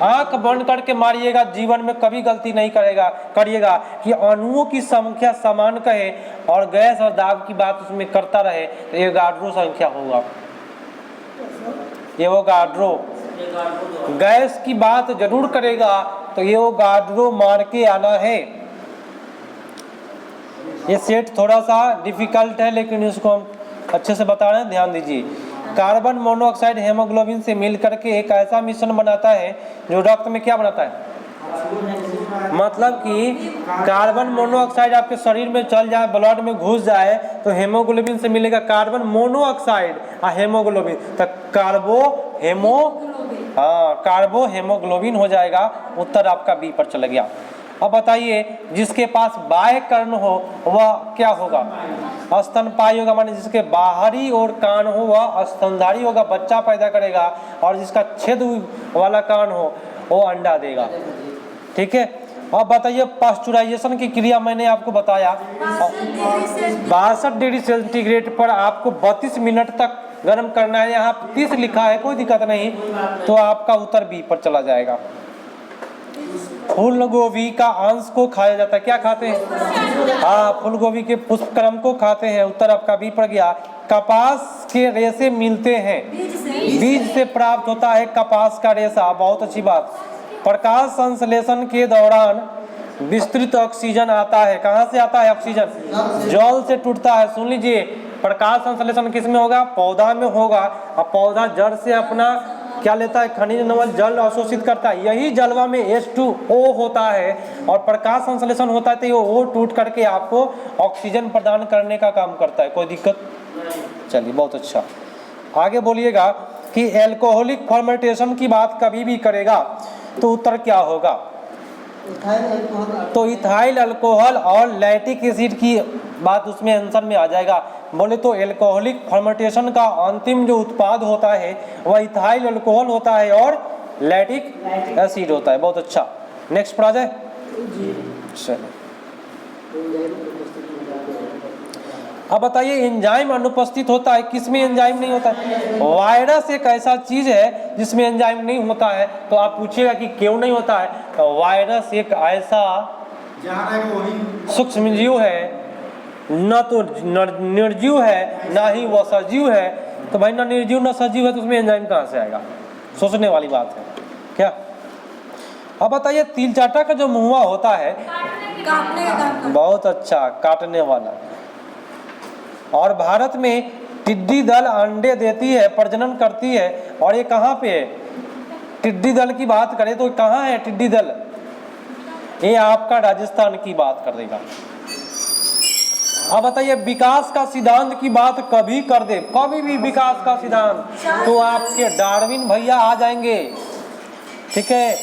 आंख बंद करके मारिएगा, जीवन में कभी गलती नहीं करिएगा कि अणुओं की संख्या समान कहे और गैस और दाब की बात उसमें करता रहे तो एवोगाड्रो संख्या होगा। एवोगाड्रो गैस की बात जरूर करेगा तो एवोगाड्रो मार के आना है। ये सेट थोड़ा सा डिफिकल्ट है लेकिन इसको हम अच्छे से बता रहे हैं, ध्यान दीजिए। कार्बन मोनोऑक्साइड हेमोग्लोबिन से मिल करके एक ऐसा मिश्रण बनाता है जो रक्त में क्या बनाता है, मतलब कि कार्बन मोनोऑक्साइड आपके शरीर में चल जाए, ब्लड में घुस जाए तो हेमोग्लोबिन से मिलेगा कार्बन मोनोऑक्साइड और हेमोग्लोबिन, तो कार्बो हेमोग्लोबिन हो जाएगा। उत्तर आपका बी पर चला गया। अब बताइए, जिसके पास बाह्य कर्ण हो वह क्या होगा, स्तनपायी होगा, माने जिसके बाहरी और कान हो वह स्तनधारी होगा, बच्चा पैदा करेगा, और जिसका छेद वाला कान हो वो अंडा देगा। ठीक है। अब बताइए, पास्चुराइजेशन की क्रिया मैंने आपको बताया 62 डिग्री सेंटीग्रेड पर आपको 32 मिनट तक गर्म करना है। यहाँ 30 लिखा है, कोई दिक्कत नहीं, तो आपका उत्तर बी पर चला जाएगा। फूल गोभी का अंश को खाया जाता है, क्या खाते हैं, हाँ, फूल गोभी के पुष्पक्रम को खाते हैं। उत्तर आपका बी पर गया। कपास के रेशे मिलते हैं, बीज से प्राप्त होता है कपास का रेशा, बहुत अच्छी बात। प्रकाश संश्लेषण के दौरान विस्तृत ऑक्सीजन आता है, कहाँ से आता है ऑक्सीजन, जल से टूटता है। सुन लीजिए, प्रकाश संश्लेषण किस में होगा, पौधा में होगा, और पौधा जड़ से अपना क्या लेता है, खनिज नमक जल अवशोषित करता है। यही जलवा में H2O होता है और प्रकाश संश्लेषण होता है तो ये O टूट करके आपको ऑक्सीजन प्रदान करने का काम करता है। कोई दिक्कत, चलिए बहुत अच्छा। आगे बोलिएगा कि एल्कोहलिक फर्मेंटेशन की बात कभी भी करेगा तो उत्तर क्या होगा, तो इथाइल अल्कोहल और लैक्टिक एसिड की बात उसमें आंसर में आ जाएगा। बोले तो एल्कोहलिक फर्मेंटेशन का अंतिम जो उत्पाद होता है वह इथाइल अल्कोहल होता है और लैक्टिक एसिड होता है। बहुत अच्छा, नेक्स्ट पर आ जाए। चलो अब बताइए, एंजाइम अनुपस्थित होता है, किसमें एंजाइम नहीं होता है। वायरस एक ऐसा चीज है जिसमें एंजाइम नहीं होता है, तो आप पूछिएगा कि क्यों नहीं होता है, तो वायरस एक ऐसा सूक्ष्म जीव है, न तो निर्जीव है ना ही वह सजीव है। तो भाई ना निर्जीव ना सजीव है तो उसमें एंजाइम कहाँ से आएगा, सोचने वाली बात है क्या। अब बताइए, तिल चाटा का जो मुहुआ होता है, बहुत अच्छा, काटने वाला। और भारत में टिड्डी दल अंडे देती है, प्रजनन करती है, और ये कहाँ पे है, टिड्डी दल की बात करें तो कहाँ है टिड्डी दल, ये आपका राजस्थान की बात कर देगा। अब बताइए, विकास का सिद्धांत की बात कभी कर दे, कभी भी विकास का सिद्धांत, तो आपके डार्विन भैया आ जाएंगे। ठीक है,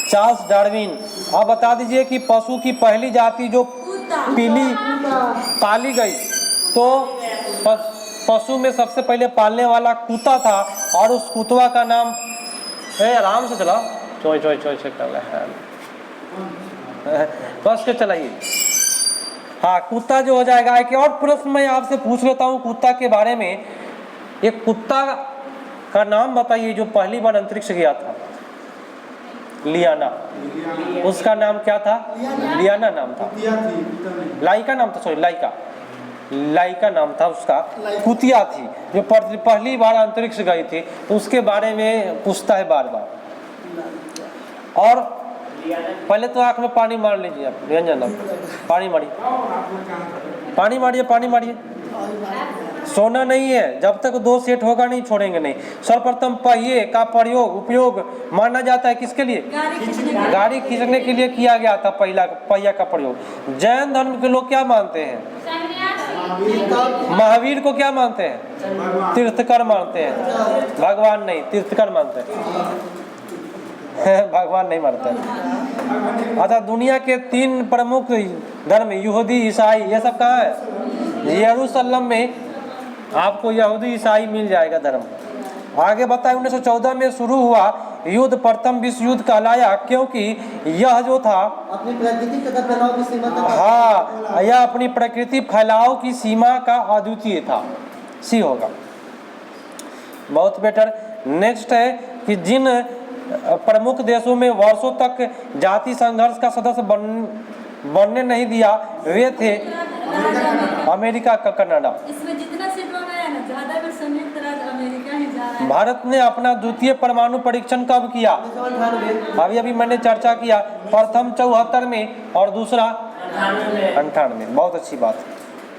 चार्ल्स डार्विन। अब बता दीजिए कि पशु की पहली जाति जो पीली पाली गई, तो पशु में सबसे पहले पालने वाला कुत्ता था, और उस कुत्ता का नाम, आराम से चला, चोय चोय चोय से कर रहा है, बस के चलाइए। हाँ, कुत्ता जो हो जाएगा। एक और प्रश्न मैं आपसे पूछ लेता हूँ कुत्ता के बारे में। एक कुत्ता का नाम बताइए जो पहली बार अंतरिक्ष गया था, लियाना, उसका नाम क्या था, लियाना नाम था, लाइका नाम था, सॉरी लाइका नाम था उसका। कुतिया थी जो पहली बार अंतरिक्ष गई थी, तो उसके बारे में पूछता है बार बार। और पहले तो आंख में पानी मार लीजिए आप, निरंजन, पानी मारिए। सोना नहीं है, जब तक 2 सेट होगा नहीं छोड़ेंगे नहीं। सर्वप्रथम पहिए का उपयोग माना जाता है किसके लिए, गाड़ी खींचने के लिए किया गया था, पहिया का प्रयोग। जैन धर्म के लोग क्या मानते हैं, महावीर को क्या मानते हैं, तीर्थकर मानते हैं, भगवान नहीं, तीर्थकर मानते हैं, भगवान नहीं मानते। अच्छा, दुनिया के 3 प्रमुख धर्म, यहूदी, ईसाई, ये सब कहाँ है, यरूशलेम में आपको यहूदी ईसाई मिल जाएगा धर्म। आगे बताए, 1914 में शुरू हुआ युद्ध प्रथम विश्व युद्ध कहलाया क्योंकि यह जो था अपनी प्रकृति तथा फैलाव की सीमा तक हाँ यह अपनी प्रकृति फैलाव की सीमा का अद्वितीय था। सी होगा। बहुत बेटर। नेक्स्ट है कि जिन प्रमुख देशों में वर्षों तक जाति संघर्ष का सदस्य बनने नहीं दिया वे थे अमेरिका का कनाडा। इसमें जितना सीट बनाया ना ज्यादा संयुक्त राज्य अमेरिका ही जा रहा है। भारत ने अपना द्वितीय परमाणु परीक्षण कब किया? अभी मैंने चर्चा किया, प्रथम 74 में और दूसरा 98। बहुत अच्छी बात।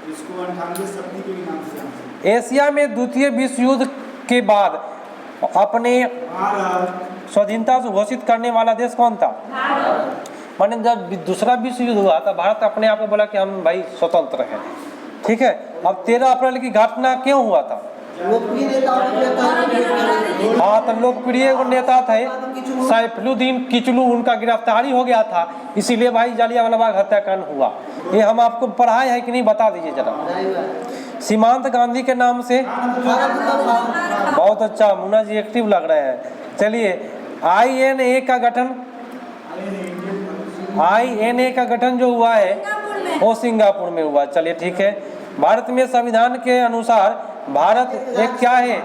इसको 98 शक्ति के नाम से। एशिया में द्वितीय विश्व युद्ध के बाद अपने स्वाधीनता से घोषित करने वाला देश कौन था? माने जब दूसरा विश्व युद्ध हुआ था भारत अपने आप को बोला कि हम भाई स्वतंत्र हैं। ठीक है। अब 13 अप्रैल की घटना क्यों हुआ था? हाँ तो लोकप्रिय नेता थे सैफुद्दीन किचलू, उनका गिरफ्तारी हो गया था, इसीलिए भाई जालियांवाला बाग हत्याकांड हुआ। ये हम आपको पढ़ाए है कि नहीं बता दीजिए जरा। सीमांत गांधी के नाम से। बहुत अच्छा, मुन्ना जी एक्टिव लग रहे हैं। चलिए INA का गठन जो हुआ है वो सिंगापुर में हुआ। चलिए ठीक है। भारत में संविधान के अनुसार भारत एक क्या है?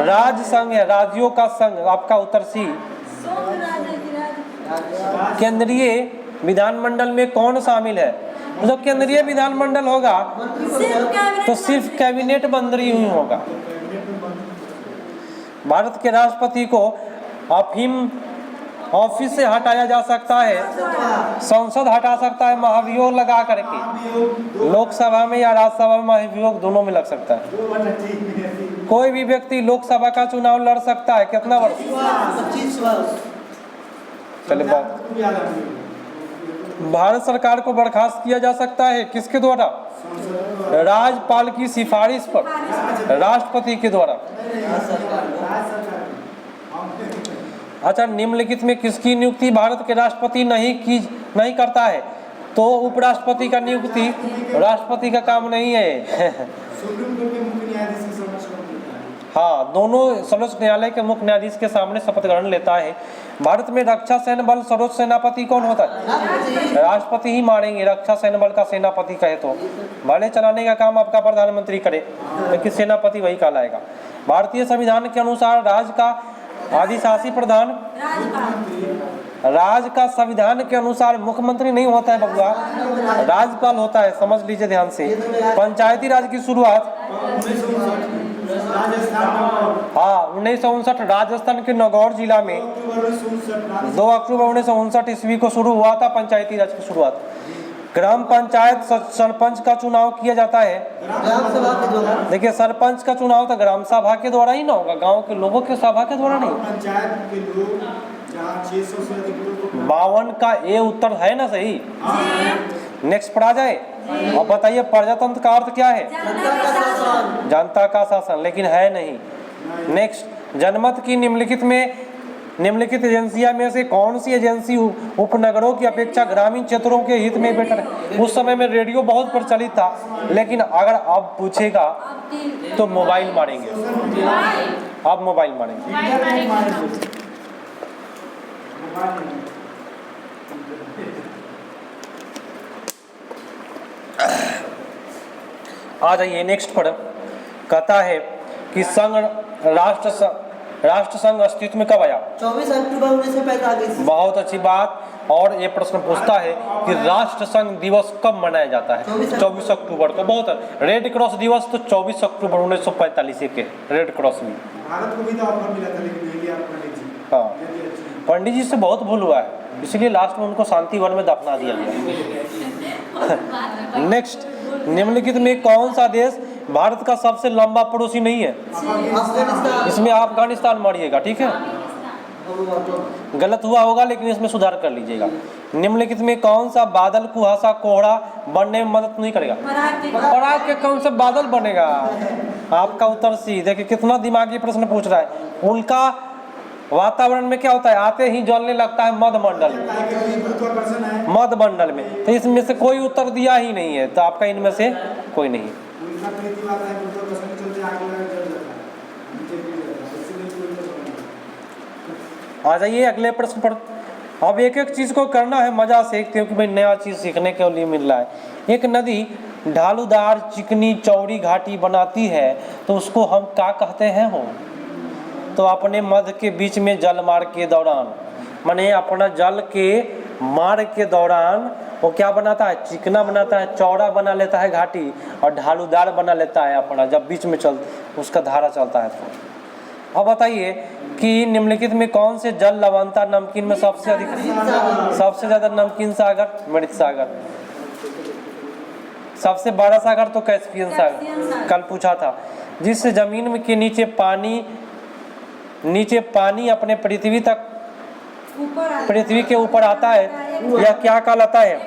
राज्य संघ है, राज्यों का संघ। आपका उत्तर सी। केंद्रीय विधानमंडल में कौन शामिल है? जो केंद्रीय विधानमंडल होगा तो सिर्फ कैबिनेट मंत्री ही होगा। भारत के राष्ट्रपति को अफीम ऑफिस से हटाया जा सकता है, संसद हटा सकता है महाभियोग लगा करके। लोकसभा में या राज्यसभा में महाभियोग दोनों में लग सकता है। कोई भी व्यक्ति लोकसभा का चुनाव लड़ सकता है। कितना वर्ष? 25 वर्ष। चलिए भारत सरकार को बर्खास्त किया जा सकता है किसके द्वारा? राज्यपाल की सिफारिश पर, राष्ट्रपति के द्वारा। अच्छा, निम्नलिखित में किसकी नियुक्ति भारत के राष्ट्रपति नहीं करता है? तो उपराष्ट्रपति का नियुक्ति राष्ट्रपति का काम नहीं है। हाँ, दोनों सर्वोच्च न्यायालय के मुख्य न्यायाधीश के सामने शपथ ग्रहण लेता है। भारत में रक्षा सैन्य बल सर्वोच्च सेनापति कौन होता है? राष्ट्रपति ही मारेंगे। रक्षा सैन्य बल का सेनापति कहे तो भले चलाने का काम आपका प्रधानमंत्री करे, लेकिन सेनापति वही कहलाएगा। भारतीय संविधान के अनुसार राज्य का आदिशासी प्रधान, राज्य का संविधान के अनुसार मुख्यमंत्री नहीं होता है बबुआ, राज्यपाल होता है। समझ लीजिए ध्यान से। पंचायती राज की शुरुआत 1959 राजस्थान के नागौर जिला में 2 अक्टूबर 1959 ईस्वी को शुरू हुआ था पंचायती राज की शुरुआत। ग्राम पंचायत सरपंच का चुनाव किया जाता है। देखिए, सरपंच का चुनाव तो ग्राम सभा के द्वारा ही ना होगा, गांव के लोगों के सभा के द्वारा नहीं। पंचायत के लोग जहां 600 से अधिक लोग 52 का ए उत्तर है ना सही। नेक्स्ट पढ़ा जाए। अब बताइए प्रजातंत्र का अर्थ क्या है? जनता का शासन, लेकिन है नहीं। नेक्स्ट, जनमत की निम्नलिखित एजेंसियां में से कौन सी एजेंसी उपनगरों की अपेक्षा ग्रामीण क्षेत्रों के हित में बेहतर है? उस समय में रेडियो बहुत प्रचलित था, लेकिन अगर अब पूछेगा तो मोबाइल मारेंगे। अब मोबाइल मारेंगे। आ जाइए नेक्स्ट पर। कहता है कि राष्ट्र संघ अस्तित्व में कब आया? 24 अक्टूबर 1945। बहुत अच्छी बात। और ये प्रश्न पूछता है कि राष्ट्र संघ दिवस कब मनाया जाता है? 24 अक्टूबर को। बहुत। रेड क्रॉस दिवस तो 24 अक्टूबर 1945 के रेड क्रॉस में। भारत को भी तो ऑफर मिला था, लेकिन नहीं लिया पंडित जी। हाँ, पंडित जी से बहुत भूल हुआ है, इसलिए लास्ट में उनको शांति वन में दफना दिया गया। नेक्स्ट, निम्नलिखित में कौन सा देश भारत का सबसे लंबा पड़ोसी नहीं है? इसमें अफगानिस्तान मारिएगा, ठीक है। गलत हुआ होगा लेकिन इसमें सुधार कर लीजिएगा। निम्नलिखित में कौन सा बादल कुहासा कोहरा बनने में मदद नहीं करेगा? पराग के कौन सा बादल बनेगा? आपका उत्तर सी। देखिए कितना दिमागी प्रश्न पूछ रहा है। उनका वातावरण में क्या होता है? आते ही जलने लगता है मधुमंडल में। मधुमंडल में तो इसमें से कोई उत्तर दिया ही नहीं है, तो आपका इनमें से कोई नहीं। आ जाइए अगले प्रश्न पर। अब एक एक चीज़ को करना है मज़ा से, क्योंकि भाई नया चीज़ सीखने के लिए मिल रहा है। एक नदी ढालूदार चिकनी चौड़ी घाटी बनाती है तो उसको हम क्या कहते हैं हो? तो अपने मध्य के बीच में जल मार्ग के दौरान, माने अपना जल के मार्ग के दौरान वो क्या बनाता है? चिकना बनाता है, चौड़ा बना लेता है घाटी, और ढालूदार बना लेता है अपना, जब बीच में उसका धारा चलता है तो। अब बताइए कि निम्नलिखित में कौन से जल लवणता नमकीन में सबसे अधिक, सबसे ज्यादा नमकीन सागर? मृत सागर। सबसे बड़ा सागर तो कैस्पियन सागर, कल पूछा था। जिससे जमीन में के नीचे पानी अपने पृथ्वी तक, पृथ्वी के ऊपर आता है, यह क्या कहलाता है?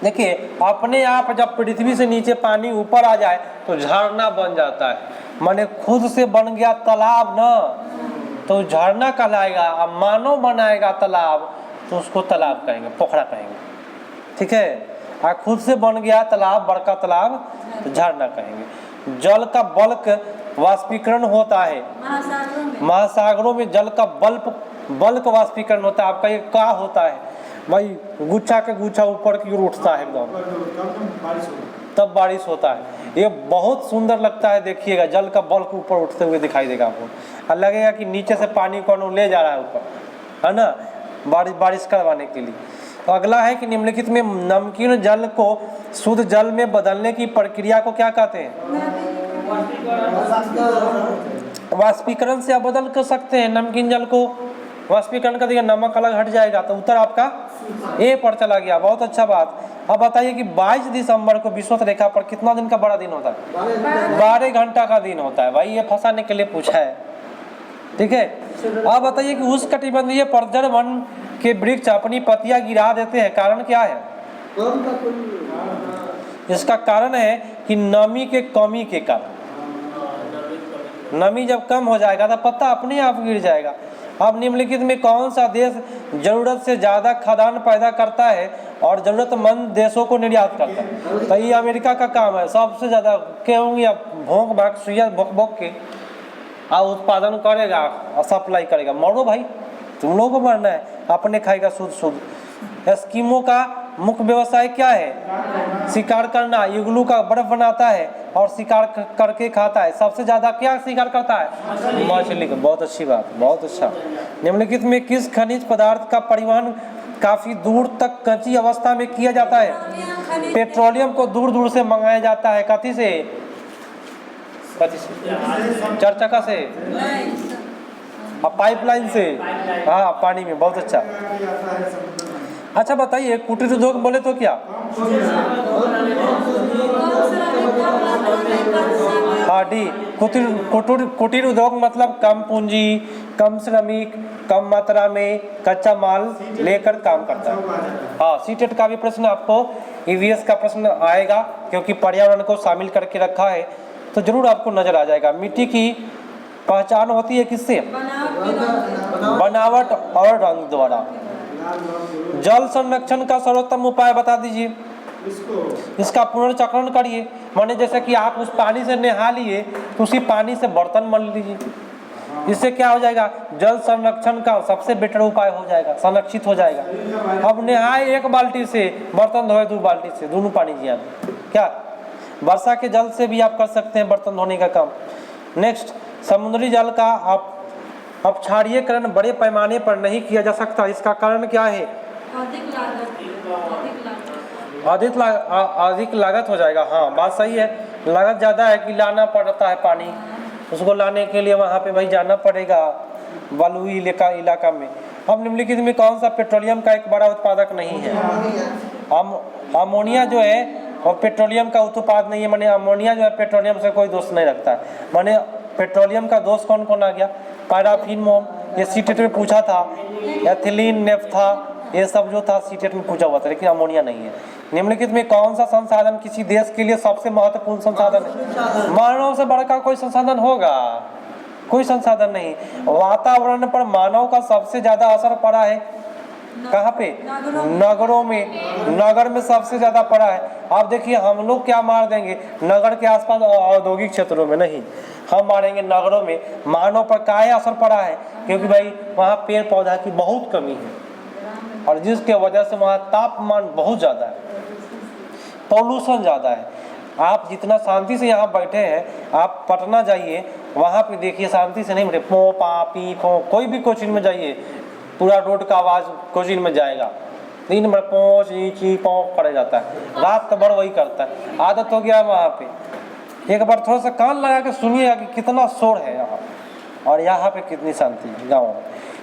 देखिए अपने आप जब पृथ्वी से नीचे पानी ऊपर आ जाए तो झरना बन जाता है, माने खुद से बन गया तालाब ना, तो झरना कहलाएगा। अब मानव बनाएगा तालाब तो उसको तालाब कहेंगे, पोखरा कहेंगे, ठीक है। और खुद से बन गया तालाब, बड़का तालाब, तो झरना कहेंगे। जल का बल्क वाष्पीकरण होता है महासागरों में, जल का बल्क वाष्पीकरण होता है। आपका ये क्या होता है भाई? गुच्छा के गुच्छा ऊपर की ओर उठता है एकदम, तब बारिश होता है। ये बहुत सुंदर लगता है, देखिएगा जल का बल्क ऊपर उठते हुए दिखाई देगा आपको, और लगेगा कि नीचे से पानी को ले जा रहा है ऊपर, है ना, बारिश करवाने के लिए। तो अगला है कि निम्नलिखित में नमकीन जल को शुद्ध जल में बदलने की प्रक्रिया को क्या कहते हैं? वाष्पीकरण से आप बदल कर सकते हैं नमकीन जल को। वाष्पीकरण कर दिया, नमक अलग हट जाएगा, तो उत्तर आपका ए पर चला गया। बहुत अच्छा बात। अब बताइए कि 22 दिसंबर को विषुवत रेखा पर कितना दिन का बड़ा दिन होता है? 12 घंटा का दिन होता है। भाई ये फंसाने के लिए पूछा है, ठीक है। अब बताइए कि उष्णकटिबंधीय पर्जन्य वन के वृक्ष अपनी पत्तियां गिरा देते हैं, कारण क्या है? इसका कारण है कि नमी के कमी के कारण। नमी जब कम हो जाएगा तो पत्ता अपने आप गिर जाएगा। अब निम्नलिखित में कौन सा देश जरूरत से ज्यादा खाद्यान्न पैदा करता है और जरूरतमंद देशों को निर्यात करता है? तो ये अमेरिका का काम है, सबसे ज्यादा क्यों या भोंक भाग सुइया भोंक भोंक के उत्पादन करेगा और सप्लाई करेगा। मरो भाई, तुम लोगों को मरना है, अपने खाएगा शुद्ध शुद्ध। एस्किमो का मुख्य व्यवसाय क्या है? शिकार करना। इग्लू का बर्फ बनाता है और शिकार करके खाता है। सबसे ज्यादा क्या शिकार करता है? मछली का। बहुत अच्छी बात, बहुत अच्छा। निम्नलिखित में किस खनिज पदार्थ का परिवहन काफी दूर तक कच्ची अवस्था में किया जाता है? पेट्रोलियम को दूर दूर से मंगाया जाता है। कथी से? चरचका से, पाइपलाइन से, हाँ पानी में। बहुत अच्छा। अच्छा बताइए कुटीर उद्योग बोले तो क्या? हाँ डी। कुटीर उद्योग मतलब कम पूंजी, कम श्रमिक, कम मात्रा में कच्चा माल लेकर काम करता है। हाँ सीटेट का भी प्रश्न आपको, ईवीएस का प्रश्न आएगा, क्योंकि पर्यावरण को शामिल करके रखा है तो जरूर आपको नजर आ जाएगा। मिट्टी की पहचान होती है किससे? बनावट और रंग द्वारा। जल संरक्षण का सर्वोत्तम उपाय बता दीजिए। इसका पुनर्चक्रण करिए, माने जैसे कि आप उस पानी से नहा लिए तो उसी पानी से बर्तन मल लीजिए। इससे क्या हो जाएगा? जल संरक्षण का सबसे बेटर उपाय हो जाएगा, संरक्षित हो जाएगा। अब नहाए 1 बाल्टी से, बर्तन धोए 2 बाल्टी से, दोनों पानी जियान। क्या वर्षा के जल से भी आप कर सकते हैं बर्तन धोने का काम। नेक्स्ट, समुद्री जल का अपक्षारीयकरण बड़े पैमाने पर नहीं किया जा सकता, इसका कारण क्या है? अधिक लागत हो जाएगा। हाँ बात सही है, लागत ज़्यादा है कि लाना पड़ता है पानी, उसको लाने के लिए वहाँ पे भाई जाना पड़ेगा बलुई इलाका में। अब निम्नलिखित में कौन सा पेट्रोलियम का एक बड़ा उत्पादक नहीं है? अमोनिया जो है और पेट्रोलियम का उत्पाद नहीं है, माने अमोनिया जो है पेट्रोलियम से कोई दोष नहीं रखता है। माने पेट्रोलियम का दोष कौन कौन आ गया? पैराफिन मोम, ये सीटेट में पूछा था। एथिलीन, नेफ्था, ये सब जो था सीटेट में पूछा हुआ था, लेकिन अमोनिया नहीं है। निम्नलिखित में कौन सा संसाधन किसी देश के लिए सबसे महत्वपूर्ण संसाधन है? मानव से बढ़कर कोई संसाधन होगा? कोई संसाधन नहीं। वातावरण पर मानव का सबसे ज्यादा असर पड़ा है कहाँ पे? नगरों में। नगर में सबसे ज़्यादा पड़ा है। आप देखिए हम लोग क्या मार देंगे नगर के आसपास औद्योगिक क्षेत्रों में, नहीं, हम मारेंगे नगरों में। मानव पर क्या असर पड़ा है? क्योंकि भाई वहाँ पेड़ पौधा की बहुत कमी है और जिसके वजह से वहाँ तापमान बहुत ज़्यादा है, पॉल्यूशन ज़्यादा है। आप जितना शांति से यहाँ बैठे हैं, आप पटना जाइए, वहाँ पे देखिए शांति से नहीं बैठे, पो पा पी पो, कोई भी कोचिंग में जाइए पूरा रोड का आवाज़ कोचिंग में जाएगा। दिन भर पो ची पो पड़े जाता है, रात भर वही करता है, आदत हो गया वहाँ पे। एक बार थोड़ा सा कान लगा के सुनिएगा कि कितना शोर है यहाँ और यहाँ पे कितनी शांति है गाँव में।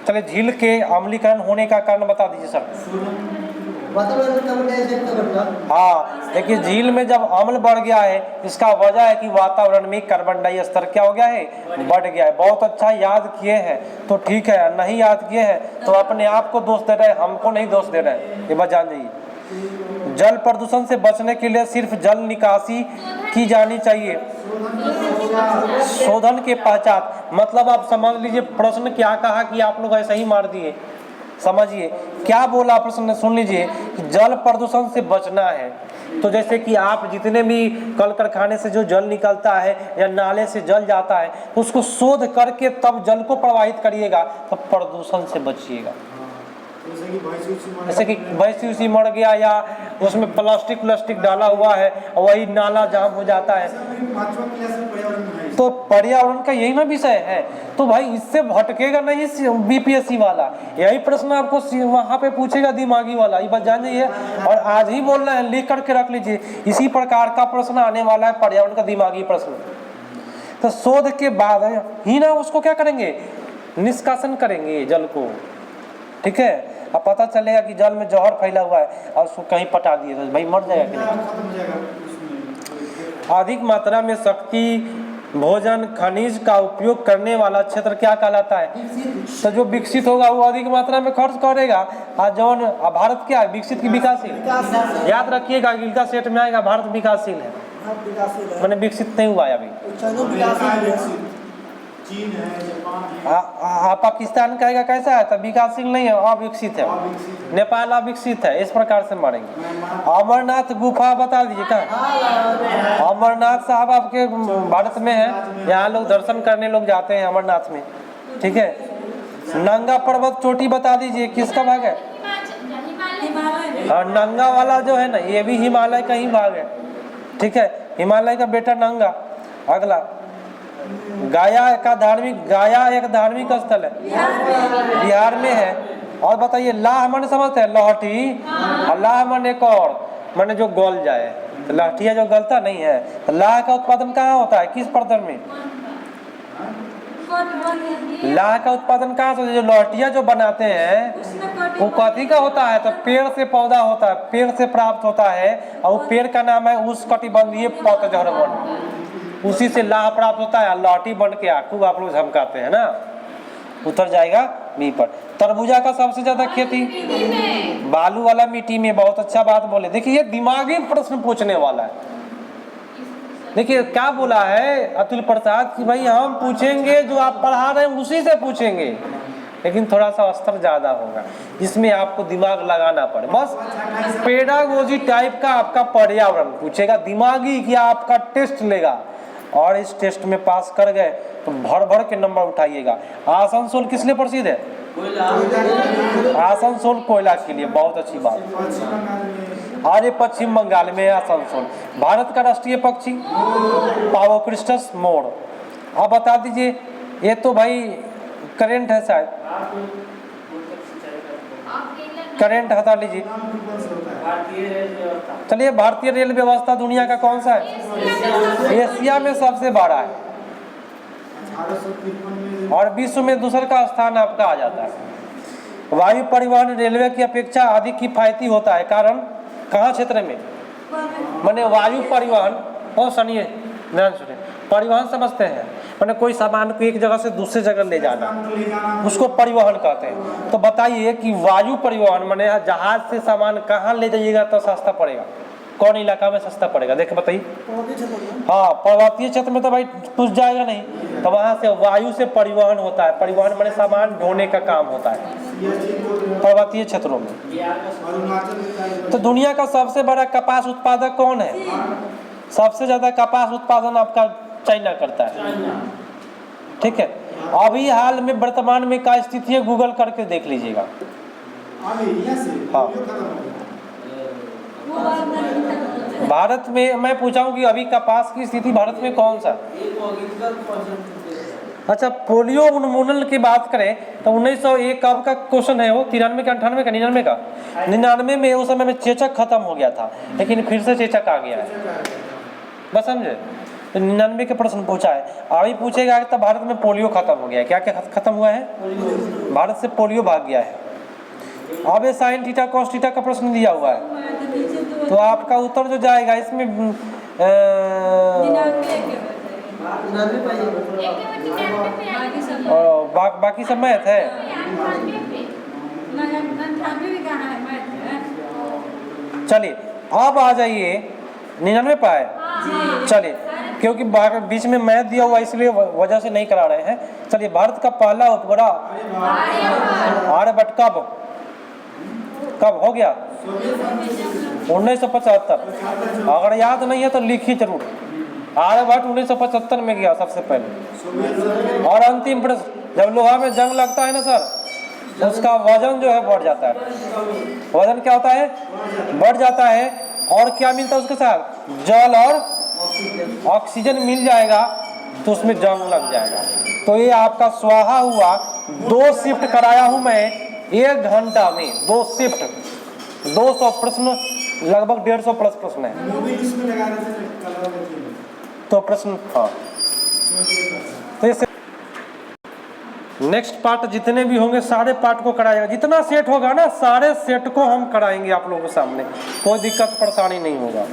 चलिए झील के अम्लीकरण होने का कारण बता दीजिए सर। वातावरण का बढ़ना। हाँ, देखिए झील में जब अम्ल बढ़ गया है, इसका वजह है कि वातावरण में कार्बन डाइऑक्साइड क्या हो गया है, बढ़ गया है। बहुत अच्छा याद किए हैं तो ठीक है, नहीं याद किए हैं तो अपने आप को दोष दे रहे हैं, हमको नहीं दोष दे रहे हैं, ये बात जान जाइए। जल प्रदूषण से बचने के लिए सिर्फ जल निकासी की जानी चाहिए, शोधन के पश्चात। मतलब आप समझ लीजिए प्रश्न क्या कहा कि आप लोग ऐसा ही मार दिए। समझिए क्या बोला प्रश्न ने, सुन लीजिए कि जल प्रदूषण से बचना है। तो जैसे कि आप जितने भी कल कारखाने से जो जल निकलता है या नाले से जल जाता है, उसको शोध करके तब जल को प्रवाहित करिएगा, तब प्रदूषण से बचिएगा। जैसे कि भैंसी उसी मर गया या उसमें प्लास्टिक डाला हुआ है और वही नाला जाम हो जाता है, तो पर्यावरण का यही ना विषय है। तो भाई इससे भटकेगा नहीं बीपीएससी वाला, यही प्रश्न आपको वहाँ पे पूछेगा दिमागी वाला, ये बात जान जाइए। और आज ही बोलना है, लिख करके रख लीजिए, इसी प्रकार का प्रश्न आने वाला है, पर्यावरण का दिमागी प्रश्न। तो शोध के बाद ही ना उसको क्या करेंगे, निष्कासन करेंगे जल को, ठीक है। अब पता चलेगा कि जल में जहर फैला हुआ है और उसको कहीं पटा दिए तो भाई मर जाएगा कि नहीं। अधिक मात्रा में शक्ति भोजन खनिज का उपयोग करने वाला क्षेत्र क्या कहलाता है? तो जो विकसित होगा वो अधिक मात्रा में खर्च करेगा। आज जौन भारत क्या है, विकसित की विकासशील। याद रखिएगा गिल्का सेट में आएगा भारत विकासशील है, मैंने विकसित नहीं हुआ है अभी। चीन है, जापान है। पाकिस्तान कहेगा कैसा है, तब विकासशील नहीं है, अविकसित है। नेपाल अविकसित है, इस प्रकार से मारेंगे। अमरनाथ गुफा बता दीजिए कहाँ? अमरनाथ साहब आपके भारत में है, यहाँ लोग दर्शन करने लोग जाते हैं अमरनाथ में, ठीक है। नंगा पर्वत चोटी बता दीजिए किसका भाग है? और नंगा वाला जो है ना, ये भी हिमालय का ही भाग है, ठीक है, हिमालय का बेटा नंगा। अगला गया एक धार्मिक स्थल है, बिहार में है। और बताइए लाह मन समझते हैं, लहठी, और लाह मन एक और मैंने जो गल जाए, तो लहठिया जो गलता नहीं है। लाह का उत्पादन कहाँ होता है, किस प्रदेश में? लाह का उत्पादन कहाँ से? जो लहठिया जो बनाते हैं वो कथी का होता है? तो पेड़ से पौधा होता है, पेड़ से प्राप्त होता है, और वो पेड़ का नाम है उष्णकटिबंधीय पतझड़ वन, उसी से लाह प्राप्त होता है। लौटी बन के खूब आप लोग झमकाते हैं ना, उतर जाएगा बी पर। तरबूजा का सबसे ज्यादा खेती बालू वाला मिट्टी में। बहुत अच्छा बात बोले। देखिए ये दिमागी प्रश्न पूछने वाला है। देखिए क्या बोला है अतुल प्रसाद कि भाई हम पूछेंगे जो आप पढ़ा रहे हैं उसी से पूछेंगे, लेकिन थोड़ा सा स्तर ज्यादा होगा, जिसमें आपको दिमाग लगाना पड़े। बस पेडागोजी टाइप का आपका पर्यावरण पूछेगा, दिमागी कि आपका टेस्ट लेगा, और इस टेस्ट में पास कर गए तो भर भर के नंबर उठाइएगा। आसनसोल किस लिए प्रसिद्ध है? आसनसोल कोयला के लिए। बहुत अच्छी बात। अरे पश्चिम बंगाल में आसनसोल। भारत का राष्ट्रीय पक्षी पावोक्रिस्टस मोर। आप बता दीजिए, ये तो भाई करेंट है शायद, करेंट हटा लीजिए। चलिए भारतीय रेल व्यवस्था दुनिया का कौन सा है? एशिया में सबसे बड़ा है और विश्व में दूसरा का स्थान आपका आ जाता है। वायु परिवहन रेलवे की अपेक्षा अधिक किफायती होता है। कारण कहाँ क्षेत्र में? माने वायु परिवहन, और सुनिए ध्यान सुनिए, परिवहन समझते हैं माने कोई सामान को एक जगह से दूसरे जगह ले जाना, उसको परिवहन कहते हैं। तो बताइए कि वायु परिवहन माने जहाज से सामान कहाँ ले जाइएगा तो सस्ता पड़ेगा? कौन इलाका में सस्ता पड़ेगा, देख बताइए। हाँ, पर्वतीय क्षेत्र में तो भाई कुछ जाएगा नहीं, तो वहाँ से वायु से परिवहन होता है, परिवहन माने सामान ढोने का काम होता है पर्वतीय क्षेत्रों में। तो दुनिया का सबसे बड़ा कपास उत्पादक कौन है? सबसे ज़्यादा कपास उत्पादन आपका चाइना करता है, ठीक है। अभी हाल में वर्तमान में क्या स्थिति है, गूगल करके देख लीजिएगा। हाँ, भारत में मैं पूछा हूँ कि अभी कपास की स्थिति भारत में कौन सा? अच्छा, पोलियो उन्मूलन की बात करें तो 1901 कब का क्वेश्चन है वो? 93 का, 98 का, 99 का? 99 में उस समय में चेचक खत्म हो गया था, लेकिन फिर से चेचक आ गया है, बस समझे। तो 99 के प्रश्न पूछा है, अभी पूछेगा तो भारत में पोलियो खत्म हो गया है। क्या क्या खत्म हुआ है? भारत से पोलियो भाग गया है। अब ये साइन थीटा कॉस थीटा का प्रश्न दिया हुआ है, तो आपका उत्तर जो जाएगा इसमें और बाकी सब मैथ है। चलिए अब आ जाइए 99 पाए। चलिए, क्योंकि बीच में मैथ दिया हुआ इसलिए वजह से नहीं करा रहे हैं। चलिए, भारत का पहला उपग्रह आर्यभट्ट कब हो गया? 1975। अगर याद नहीं है तो लिखिए जरूर। आर्यभट्ट 1975 में गया सबसे पहले। और अंतिम प्रश्न, जब लोहा में जंग लगता है ना सर, उसका वजन जो है बढ़ जाता है। वजन क्या होता है? बढ़ जाता है। और क्या मिलता है उसके साथ? जल और ऑक्सीजन मिल जाएगा, तो उसमें जंग लग जाएगा। तो ये आपका स्वाहा हुआ। 2 शिफ्ट कराया हूं मैं 1 घंटा में, 2 शिफ्ट, 200 प्रश्न, लगभग 150 प्लस प्रश्न है। तो प्रश्न, हाँ, तो इसे नेक्स्ट पार्ट जितने भी होंगे सारे पार्ट को कराएगा। जितना सेट होगा ना, सारे सेट को हम कराएंगे आप लोगों के सामने, कोई दिक्कत परेशानी नहीं होगा।